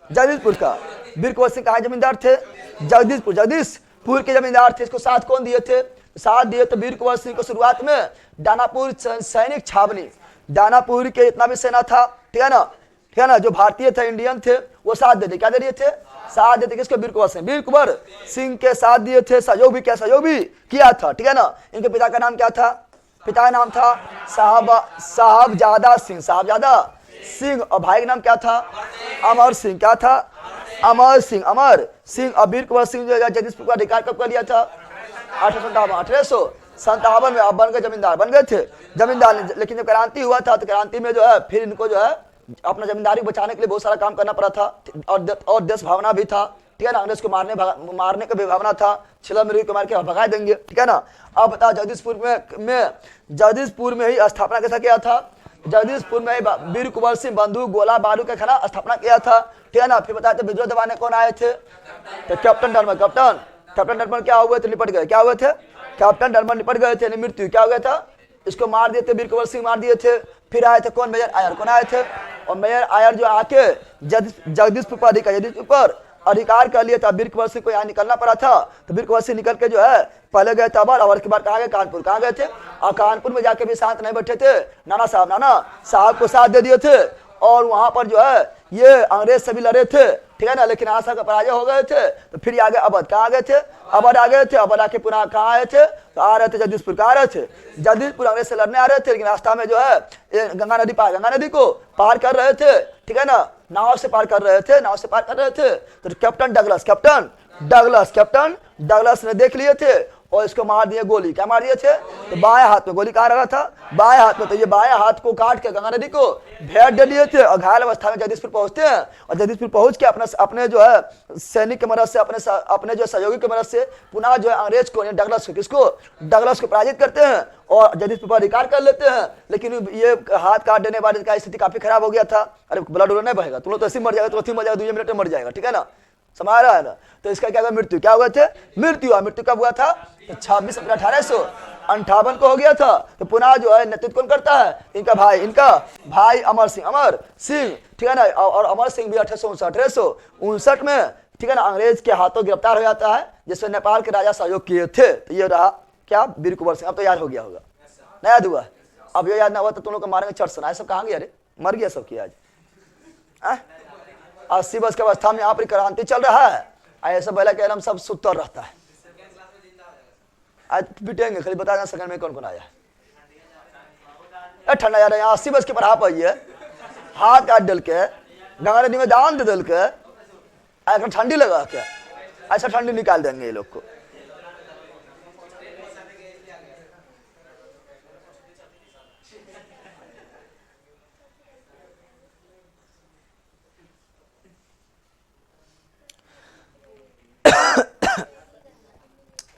जगदीशपुर का। वीर कुंवर सिंह कहाँ जमींदार थे? जगदीशपुर, जगदीशपुर के जमींदार थे। इसको साथ कौन दिए थे? साथ दिए तो वीर कुंवर सिंह को शुरुआत में दानापुर सैनिक छावनी, दानापुर के इतना भी सेना था, ठीक है ना, ठीक है ना, जो भारतीय थे, इंडियन थे, वो साथ देते। क्या दे दिए थे? साथ देते। किसको? वीर कुंवर सिंह। वीर कुंवर सिंह के साथ दिए थे। सहयोग भी क्या? सहयोग भी किया था, ठीक है ना। इनके पिता का नाम क्या था? पिता का नाम था साहबजादा सिंह, साहबजादा सिंह। और भाई का नाम क्या था? अमर सिंह। क्या था? अमर सिंह, अमर सिंह। और वीर कुंवर सिंह जो जगदीशपुर का अधिकार कब कर लिया था? 1857 में अब बन गए जमींदार, बन गए थे जमींदार। लेकिन जब क्रांति हुआ था तो क्रांति में जो है फिर इनको जो है अपना जमींदारी बचाने के लिए बहुत सारा काम करना पड़ा था, और देश भावना भी था, ठीक है ना। अंग्रेज को मारने का भी भावना था, छिला मिर्गी को मार के भगा देंगे, ठीक है ना। अब बताओ जगदीशपुर में ही स्थापना कैसा किया था? जगदीशपुर में ही वीर कुंवर सिंह बंदूक गोला बारूद का खाना स्थापना किया था, ठीक है ना। फिर बताते विद्रोह दबाने कौन आए थे? तो कैप्टन डरमन क्या हुए थे? निपट गए। क्या हुए थे? कैप्टन डरमन निपट गए थे, मृत्यु। क्या हो गया था? इसको मार दिए थे, वीर कुंवर सिंह मार दिए थे। फिर आए थे कौन? मेजर आयर। कौन आए थे? और मेजर आयर जो आके जगदीशपुर पर अधिकार कर लिया था। वीर कुंवर सिंह को यहाँ निकलना पड़ा था, तो वीर कुंवर सिंह निकल के जो है पहले गए थे अबर, और के बाद कहाँ गए? कानपुर। कहाँ गए थे? और कानपुर में जाके भी शांत नहीं बैठे थे। नाना साहब को साथ दे दिए थे, और वहां पर जो है ये अंग्रेज सभी लड़े थे, ठीक है ना। लेकिन नाना साहब का पराजय हो गए थे। तो फिर आगे अवध। कहाँ आ गए थे? अवध आ गए थे। अवध आके पुनः कहाँ आए थे? तो आ रहे थे जगदीशपुर। कहाँ आ रहे थे? जगदीशपुर अंग्रेज से लड़ने आ रहे थे। लेकिन रास्ता में जो है गंगा नदी को पार कर रहे थे, ठीक है ना। नाव से पार कर रहे थे। तो कैप्टन डगलस ने देख लिए थे और इसको मार दिए गोली। क्या मार दिए थे? तो बाएं हाथ में गोली कहाँ रखा था? बाएं हाथ में। तो ये बाएं हाथ को काट के गंगा नदी को भेंट दे दिए थे, और घायल अवस्था में जगदीशपुर पहुंचते हैं। और जगदीशपुर पहुंच के अपने जो है सैनिक की मदद से, अपने जो सहयोगी की मदद से पुनः जो है अंग्रेज को, डगलस को पराजित करते हैं और जगदीशपुर पर अधिकार कर लेते हैं। लेकिन ये हाथ काट देने वाले का स्थिति काफी खराब हो गया था। अरे ब्लड नहीं बहेगा, तुम लोग तो ऐसे मर जाएगा, तो मर जाएगा, 2 मिनट में मर जाएगा, ठीक है ना। समझ रहा है ना। तो इसका क्या हुआ? मृत्यु। क्या हुआ थे? मृत्यु कब हुआ था? तो 26 अप्रैल 1858 को हो गया था। तो पुनः जो है नेतृत्व कौन करता है? इनका भाई अमर सिंह, ठीक है ना। और अमर सिंह भी 1859 में, ठीक है ना, अंग्रेज के हाथों गिरफ्तार हो जाता है, जिसमें नेपाल के राजा सहयोग किए थे। तो ये रहा क्या? वीर कुंवर सिंह। अब तो याद हो गया होगा, नहीं याद हुआ? अब ये याद ना हुआ तो तुम लोग को मारेंगे चढ़ सुना। सब कहाँ गया? अरे मर गया सब किया आज। 80 वर्ष की अवस्था में यहाँ पर क्रांति चल रहा है, ऐसा पहले कह सब सुतर रहता है। आज पिटेंगे, खाली बता देना सेकंड में कौन आया है। ठंडा जा रहा है यहाँ। 80 वर्ष के पढ़ा पाइए, हाथ काट डल के गंगा नदी में दान दे दल के, ऐसा ठंडी लगा क्या? ऐसा ठंडी निकाल देंगे ये लोग को।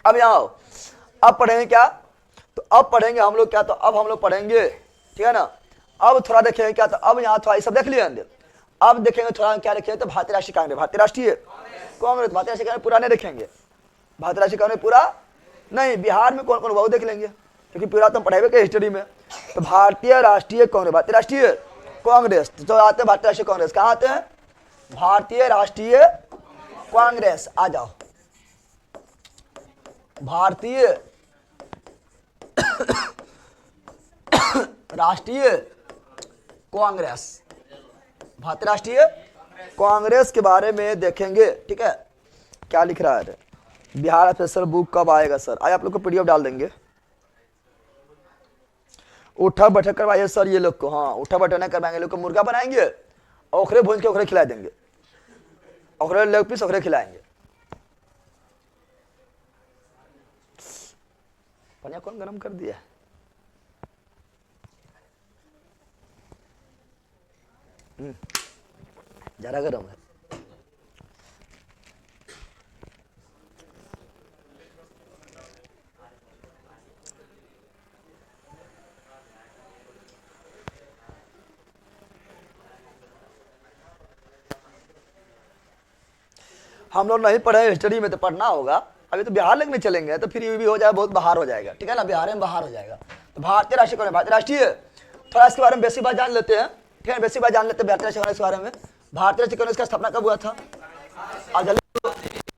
अब यहाँ अब पढ़ेंगे क्या? तो अब पढ़ेंगे हम लोग क्या? तो अब हम लोग पढ़ेंगे, ठीक है ना। अब थोड़ा देखेंगे क्या? तो अब यहाँ थोड़ा सब देख लिया। अब देखेंगे थोड़ा क्या देखेंगे? तो भारतीय राष्ट्रीय कांग्रेस, भारतीय राष्ट्रीय कांग्रेस पूरा नहीं देखेंगे। भारतीय राष्ट्रीय कांग्रेस पूरा नहीं। बिहार में कौन कौन हुआ देख लेंगे, क्योंकि पूरा तो पढ़ाई के हिस्ट्री में। तो भारतीय राष्ट्रीय कांग्रेस तो आते हैं। भारतीय राष्ट्रीय कांग्रेस कहाँ आते हैं? भारतीय राष्ट्रीय कांग्रेस। आ जाओ। भारतीय राष्ट्रीय कांग्रेस, भारतीय राष्ट्रीय कांग्रेस के बारे में देखेंगे, ठीक है। क्या लिख रहा है? बिहार स्पेशल बुक कब आएगा सर? आज आप लोग को पीडीएफ डाल देंगे। उठा बैठक करवाइए सर ये लोग को। हाँ, उठा बैठक नहीं करवाएंगे, लोग को मुर्गा बनाएंगे, ओखरे भूंज के ओखरे खिला देंगे, ओखरे लेग पीस ओखरे खिलाएंगे। पानी कौन गरम कर दिया? जरा गरम है। हम लोग नहीं पढ़े हिस्ट्री में, तो पढ़ना होगा। अभी तो बिहार लगने चलेंगे तो फिर ये भी हो जाएगा, बहुत बाहर हो जाएगा, ठीक है ना, बिहार में बाहर हो जाएगा। तो भारतीय राष्ट्रीय कांग्रेस, भारतीय राष्ट्रीय, थोड़ा इसके बारे में बेसिक बात जान लेते हैं, ठीक है, बेसिक बात जान लेते हैं भारतीय राष्ट्रीय कांग्रेस के बारे में। भारतीय राष्ट्रीय कांग्रेस का स्थापना कब हुआ था?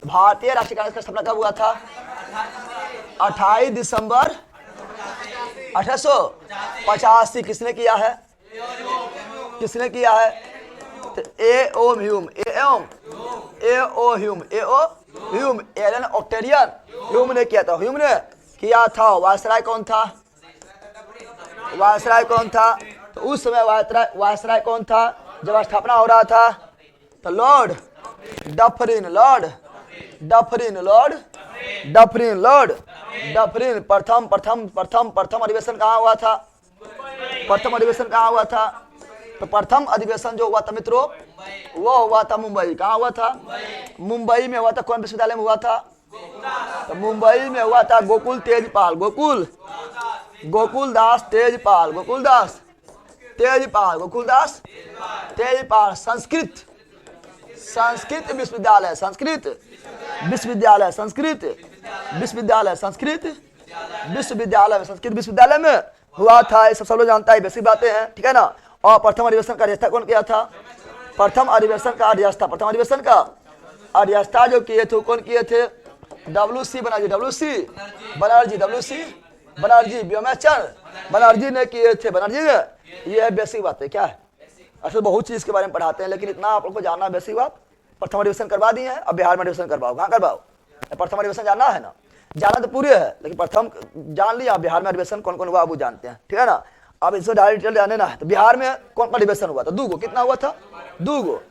भारतीय राष्ट्रीय कांग्रेस का स्थापना कब हुआ था? 28 दिसंबर 1885। किसने किया है? किसने किया है? तो एलन ऑक्टेरियन ह्यूम ने किया था। ह्यूम ने किया था। वायसराय कौन था? वायसराय कौन था? तो उस समय वायसराय कौन था जब स्थापना हो रहा था? तो Lord Dufferin, Lord Dufferin, Lord Dufferin, Lord Dufferin. प्रथम अधिवेशन कहाँ हुआ था? प्रथम अधिवेशन कहाँ हुआ था? तो प्रथम अधिवेशन जो हुआ था मित्रों, वो हुआ था मुंबई। कहाँ हुआ था? मुंबई में हुआ था। कौन विश्वविद्यालय में हुआ था? तो मुंबई में हुआ था गोकुल तेजपाल, गोकुलदास तेजपाल, गोकुलदास तेजपाल संस्कृत विश्वविद्यालय, संस्कृत विश्वविद्यालय में हुआ था। ये सब लोग जानता है, बेसिक बातें हैं, ठीक है ना। और प्रथम अधिवेशन का अध्यक्षता कौन किया था? प्रथम अधिवेशन का अध्यक्षता जो किए थे कौन किए थे? WC बनर्जी, व्योमेश्वर बनर्जी ने किए थे। बनर्जी ने। ये है बेसिक बातें। क्या है? असल बहुत चीज के बारे में पढ़ाते हैं, लेकिन इतना आप लोग को जानना बेसिक बात। प्रथम अधिवेशन करवा दिए हैं, अब बिहार में अधिवेशन करवाओ। कहाँ करवाओ? प्रथम अधिवेशन जानना है ना, जाना तो पूरे है, लेकिन प्रथम जान लिया, बिहार में अधिवेशन कौन कौन हुआ वो जानते हैं, ठीक है ना। अब इसको डायरेक्ट जाने ना है। तो बिहार में कौन कौन अधिवेशन हुआ था? 2 गो। कितना हुआ था? 2 गो।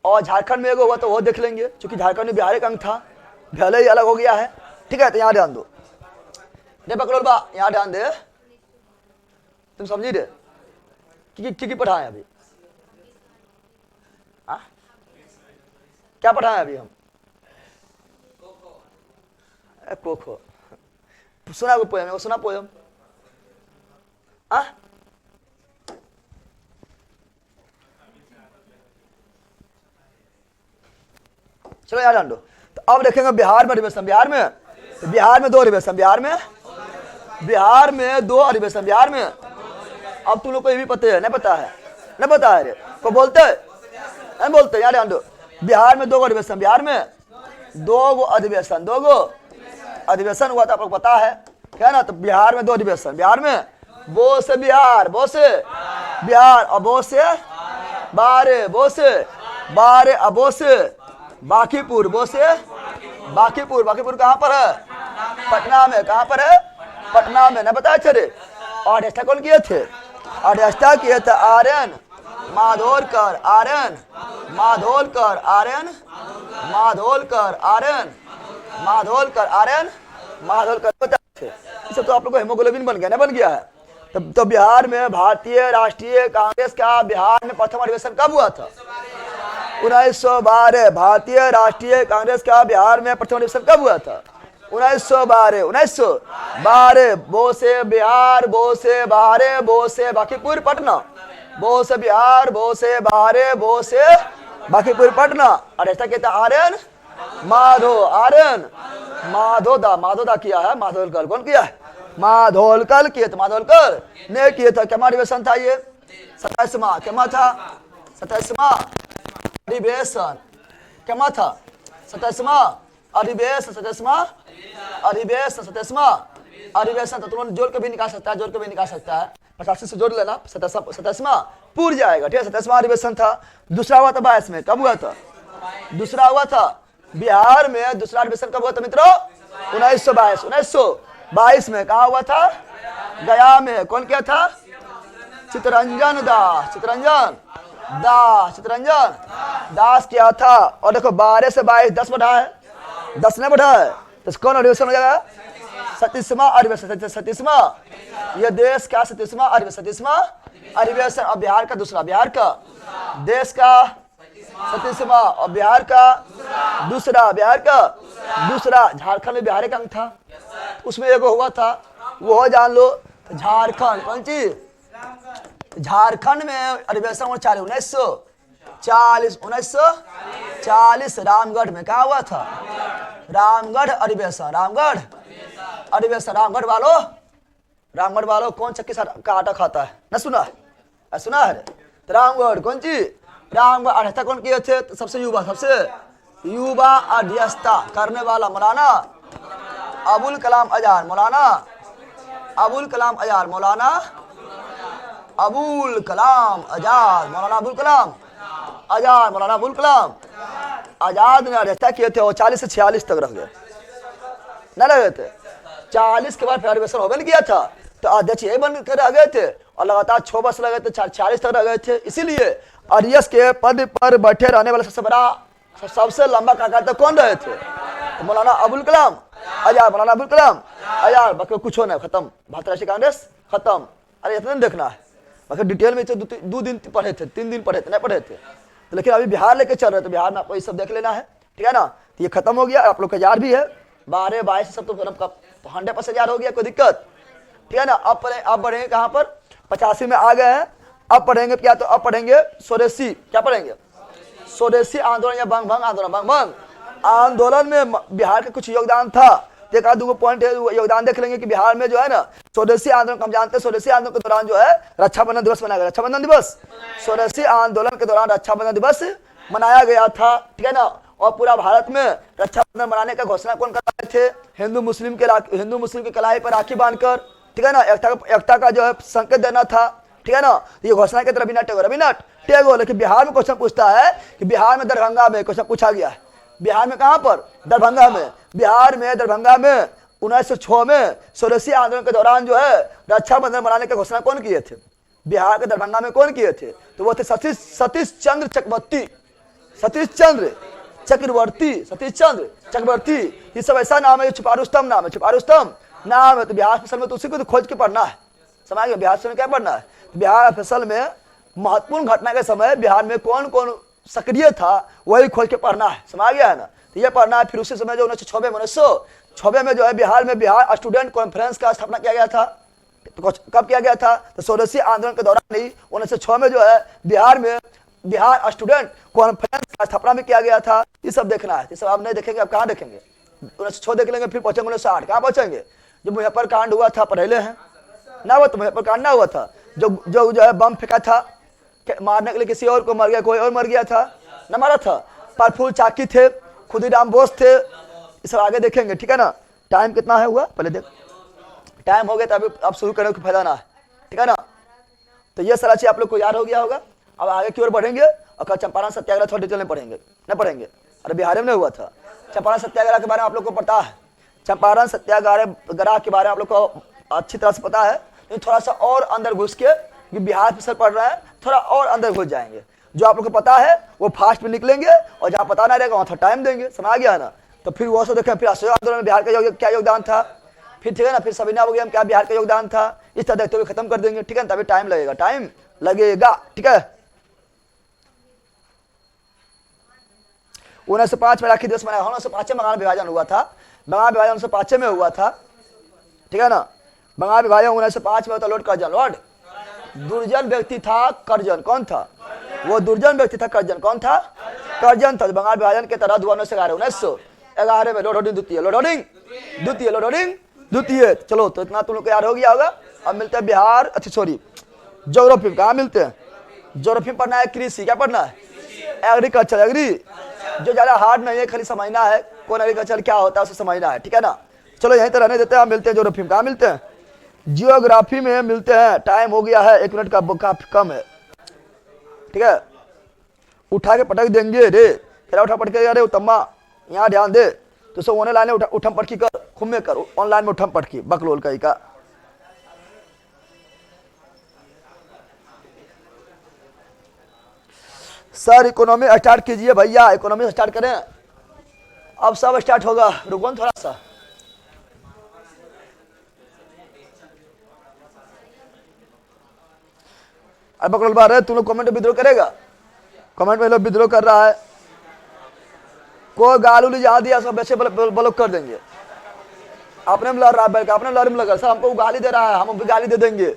और झारखंड में 1 गो हुआ, तो वो देख लेंगे, क्योंकि झारखंड में बिहार एक अंग था, भले ही अलग हो गया है, ठीक है। तो यहाँ ध्यान दो, दे बकरोल बा, यहाँ ध्यान दे, तुम समझी रे कि पढ़ाएं अभी? आ? क्या पढ़ाएं अभी हम? कोखो सुना को पोयम, सुना पोयम? चलो यार डांडो। तो अब देखेंगे बिहार में अधिवेशन। बिहार में 2 अधिवेशन। बिहार में 2 अधिवेशन। बिहार में अब तुम लोग को ये भी पता है? नहीं पता है? नहीं पता है रे? को बोलते नहीं बोलते? यार ध्यान दो, बिहार में 2 गो अधिवेशन। बिहार में 2 गो अधिवेशन, 2 गो अधिवेशन हुआ था, आप लोग पता है, क्या ना। तो बिहार में 2 अधिवेशन। बिहार में बो से बिहार, और बो से बारे, अबो से बांकीपुर, बांकीपुर कहाँ पर है? पटना में। कहाँ पर है? पटना में। ना बताया थे रे? और अध्यक्षता कौन किए थे? अध्यक्षता किए थे आर्यन माधोलकर, थे। ये सब तो आप लोग को हेमोग्लोबिन बन गया ना, बन गया है। तो बिहार में भारतीय राष्ट्रीय कांग्रेस का बिहार में प्रथम अधिवेशन कब हुआ था? 1912। भारतीय राष्ट्रीय कांग्रेस का बिहार में प्रथम अधिवेशन कब हुआ था? 1912। बो से बिहार, बो से बारे, बो से बांकीपुर पटना, बो से बिहार, बो से बारे, बो से बांकीपुर पटना। अध्यक्षता किया था आर्यन माधोदा किया है। माधोलकर कौन किया है? माधोलकर किए थे, माधोलकर ने किए था। क्या अधिवेशन था ये? 27वां। क्या था? 27वां अधिवेशन। क्या था? 27वां अधिवेशन। 27वां अधिवेशन। तो तुम जोड़ के भी निकाल सकता है, 85 से जोड़ लेना, 27वां पूर जाएगा, ठीक है। 27वां अधिवेशन था। दूसरा हुआ था 22 में। कब हुआ था? दूसरा हुआ था बिहार में। दूसरा अधिवेशन कब हुआ था मित्रों? 1922 में। कहा हुआ था? गया में। कौन किया था? चित्तरंजन दास किया था। और देखो 12 से 22 10 बढ़ा है, 10 नहीं बढ़ा है, तो कौन अधिवेशन हो जाएगा? 37वां अधिवेशन। यह देश का 37वां अधिवेशन। और बिहार का दूसरा, बिहार का देश का 37वां, और बिहार का दूसरा, झारखंड में बिहार का अंग था, उसमें एगो हुआ था, वो जान लो। झारखंड कौन चीज? झारखंड में अधिवेशन 1940, 40 रामगढ़ में क्या हुआ था? रामगढ़ अधिवेशन, रामगढ़ अधिवेशन। रामगढ़ वालों कौन चक्की का आटा खाता है? ना सुना है? सुना है? तो रामगढ़ कौन चीज? रामगढ़ अध्यक्षता कौन किए थे? तो सबसे युवा अध्यक्षता करने वाला मौलाना अबुल कलाम आजाद। मौलाना अबुल कलाम आजाद। मौलाना अबुल कलाम आजाद। मौलाना अबुल कलाम आजाद। मौलाना अबुल कलाम आजाद ने अध्यक्षता किए थे और 40 से 46 तक रह गए, न रह गए थे। 40 के बाद फिर अधिवेशन हो गया था, तो अध्यक्ष यही बन कर रह गए थे और लगातार 6 वर्ष लगे थे, 40 तक रह गए थे। इसीलिए अध्यक्ष के पद पर बैठे रहने वाले सबसे लंबा कार्यकाल तक कौन रहे थे? तो मौलाना अबुल कलाम आजाद। मौलाना अबुल कलाम आजाद। बाकी कुछ होना खत्म, भारतीय राष्ट्रीय कांग्रेस खत्म। अरे इतना देखना है, बाकी डिटेल में 2 दिन पढ़े थे, 3 दिन पढ़े थे, नहीं पढ़े थे। तो लेकिन अभी बिहार लेके चल रहे थे, बिहार में आपको ये सब देख लेना है, ठीक है ना। तो ये खत्म हो गया, आप लोग का जार भी है 12, 22 सब तो 100% जार हो गया, कोई दिक्कत, ठीक है ना। अब बढ़ेंगे कहाँ पर? 85 में आ गए हैं। अब पढ़ेंगे क्या? तो अब पढ़ेंगे स्वदेशी। क्या पढ़ेंगे? स्वदेशी आंदोलन या बंग आंदोलन। आंदोलन में बिहार का कुछ योगदान था, एक आध 2 पॉइंट योगदान देख लेंगे कि बिहार में जो है ना स्वदेशी आंदोलन, हम जानते हैं स्वदेशी आंदोलन के दौरान जो है रक्षाबंधन दिवस मनाया गया। रक्षाबंधन दिवस स्वदेशी आंदोलन के दौरान रक्षाबंधन दिवस मनाया गया था, ठीक है ना। और पूरा भारत में रक्षाबंधन मनाने का घोषणा कौन कर रहे थे? हिंदू मुस्लिम के कलाई पर राखी बांधकर, ठीक है ना, एकता का जो है संकेत देना था, ठीक है ना। ये घोषणा के रविन्द्रनाथ टैगोर। लेकिन बिहार में क्वेश्चन पूछता है कि बिहार में दरभंगा में क्वेश्चन पूछा गया है, बिहार में कहां पर? दरभंगा में। बिहार में दरभंगा में 1906 में स्वदेशी आंदोलन के दौरान जो है रक्षाबंधन मनाने की घोषणा कौन किए थे? बिहार के दरभंगा में कौन किए थे? तो वो थे सतीश चंद्र चक्रवर्ती। ये सब ऐसा नाम है, छुपा रुस्तम नाम है, नाम है। तो बिहार फसल में तो उसी को तो खोज के पढ़ना है, समझ गए? बिहार में क्या पढ़ना है? बिहार फसल में महत्वपूर्ण घटना के समय बिहार में कौन कौन सक्रिय था वही खोज के पढ़ना है, समझ गया है ना। तो ये पढ़ना है। फिर उसी समय जो 1906 में जो है बिहार स्टूडेंट कॉन्फ्रेंस का स्थापना किया गया था। तो कब किया गया था? तो स्वदेशी आंदोलन के दौरान ही 1906 में जो है बिहार स्टूडेंट कॉन्फ्रेंस का स्थापना भी किया गया था। ये सब देखना है, ये सब आप नहीं देखेंगे, आप कहाँ देखेंगे? 1906 देख लेंगे, फिर पहुंचेंगे 1960। कहाँ पहुंचेंगे? जो मुजफ्फर कांड हुआ था, पढ़ेले हैं ना? वो तो मुजफ्फर कांड ना हुआ था, जो है बम फेंका था मारने के लिए, किसी और को मर गया, कोई और मर गया था, न मारा था। प्रफुल्ल चाकी थे, खुदीराम बोस थे, ये सब आगे देखेंगे, ठीक है ना। टाइम कितना है हुआ पहले देख, टाइम हो गया तो अभी आप शुरू करने को फायदा ना है, ठीक है ना। तो ये सारा चीज आप लोग को याद हो गया होगा। अब आगे की ओर बढ़ेंगे और कल चंपारण सत्याग्रह थोड़ा डिटेल में पढ़ेंगे, न पढ़ेंगे? अरे बिहार में नहीं हुआ था। चंपारण सत्याग्रह के बारे में आप लोग को पता है? चंपारण सत्याग्रह के बारे में आप लोग को अच्छी तरह से पता है, लेकिन थोड़ा सा और अंदर घुस के, बिहार पे सर पढ़ रहा है, थोड़ा और अंदर घुस जाएंगे। जो आप लोग को पता है वो फास्ट में निकलेंगे और जहाँ पता ना रहेगा वहाँ थोड़ा टाइम देंगे, समझ गया ना। तो फिर वो सब देखें, फिर असहयोग आंदोलन में बिहार का क्या योगदान था, फिर ठीक है ना, फिर सबीना वगैरह में क्या बिहार का योगदान था, इस तरह देखते हुए खत्म कर देंगे, ठीक है ना। तभी टाइम लगेगा, ठीक है। 1905 में राखी दिवस मनाया। 1905 में बंगाल विभाजन हुआ था, बंगाल विभाजन 1905 में हुआ था, ठीक है ना। बंगाल विभाजन 1905 में होता। लॉर्ड दुर्जन व्यक्ति था कर्जन। कौन था वो? दुर्जन व्यक्ति था कर्जन। कौन था? कर्जन था। बंगाल विभाजन के तहत 1911 में लॉर्ड द्वितीय। चलो, तो इतना तुम लोग को याद हो गया होगा। अब मिलते हैं बिहार, अच्छा सॉरी, ज्योग्राफी में। कहाँ मिलते हैं? ज्योग्राफी में पढ़ना है कृषि, क्या पढ़ना है? एग्रीकल्चर। जो ज्यादा हार्ड नहीं है, खाली समझना है कौन एग्रीकल्चर क्या होता है, उसे समझना है, ठीक है ना। चलो यहीं तो रहने देते हैं, मिलते हैं ज्योग्राफी में। कहाँ मिलते हैं? जियोग्राफी में मिलते हैं। टाइम हो गया है, 1 मिनट का काफी कम है, ठीक है। उठा के पटक देंगे रे, फिर उठा पटक अरे उत्तमा यहाँ ध्यान दे। तो सब ऑनलाइन उठम पटकी कर, खुद में कर, ऑनलाइन में उठम पटकी बकलोल कहीं का। सर इकोनॉमी स्टार्ट कीजिए भैया, इकोनॉमी स्टार्ट करें। अब सब स्टार्ट होगा, रुको थोड़ा सा। अब बकलोल बार है, तुम लोग कमेंट में विद्रोह करेगा? कमेंट में लोग विद्रोह कर रहा है, कोई गाल उली जहाँ दिया सब वैसे ब्लॉक कर देंगे। आपने में लड़ रहा है, आपने लड़ में लगा, सर हमको गाली दे रहा है, हम भी गाली दे देंगे। ये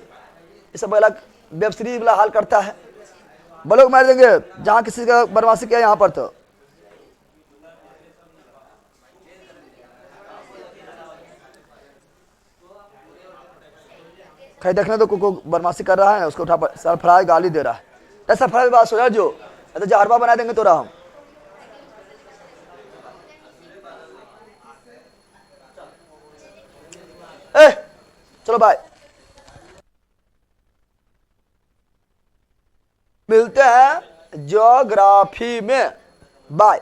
सब वाला वेब सीरीज वाला हाल करता है, ब्लॉक मार देंगे जहाँ किसी का बदमाशी किया यहाँ पर। तो कहीं देखने तो को बदमाशी कर रहा है ना, उसको उठा सरफराज गाली दे रहा है। सरफराज बात सुना जो, तो जहरबा बना देंगे तोरा हम। चलो बाय, मिलते हैं ज्योग्राफी में, बाय।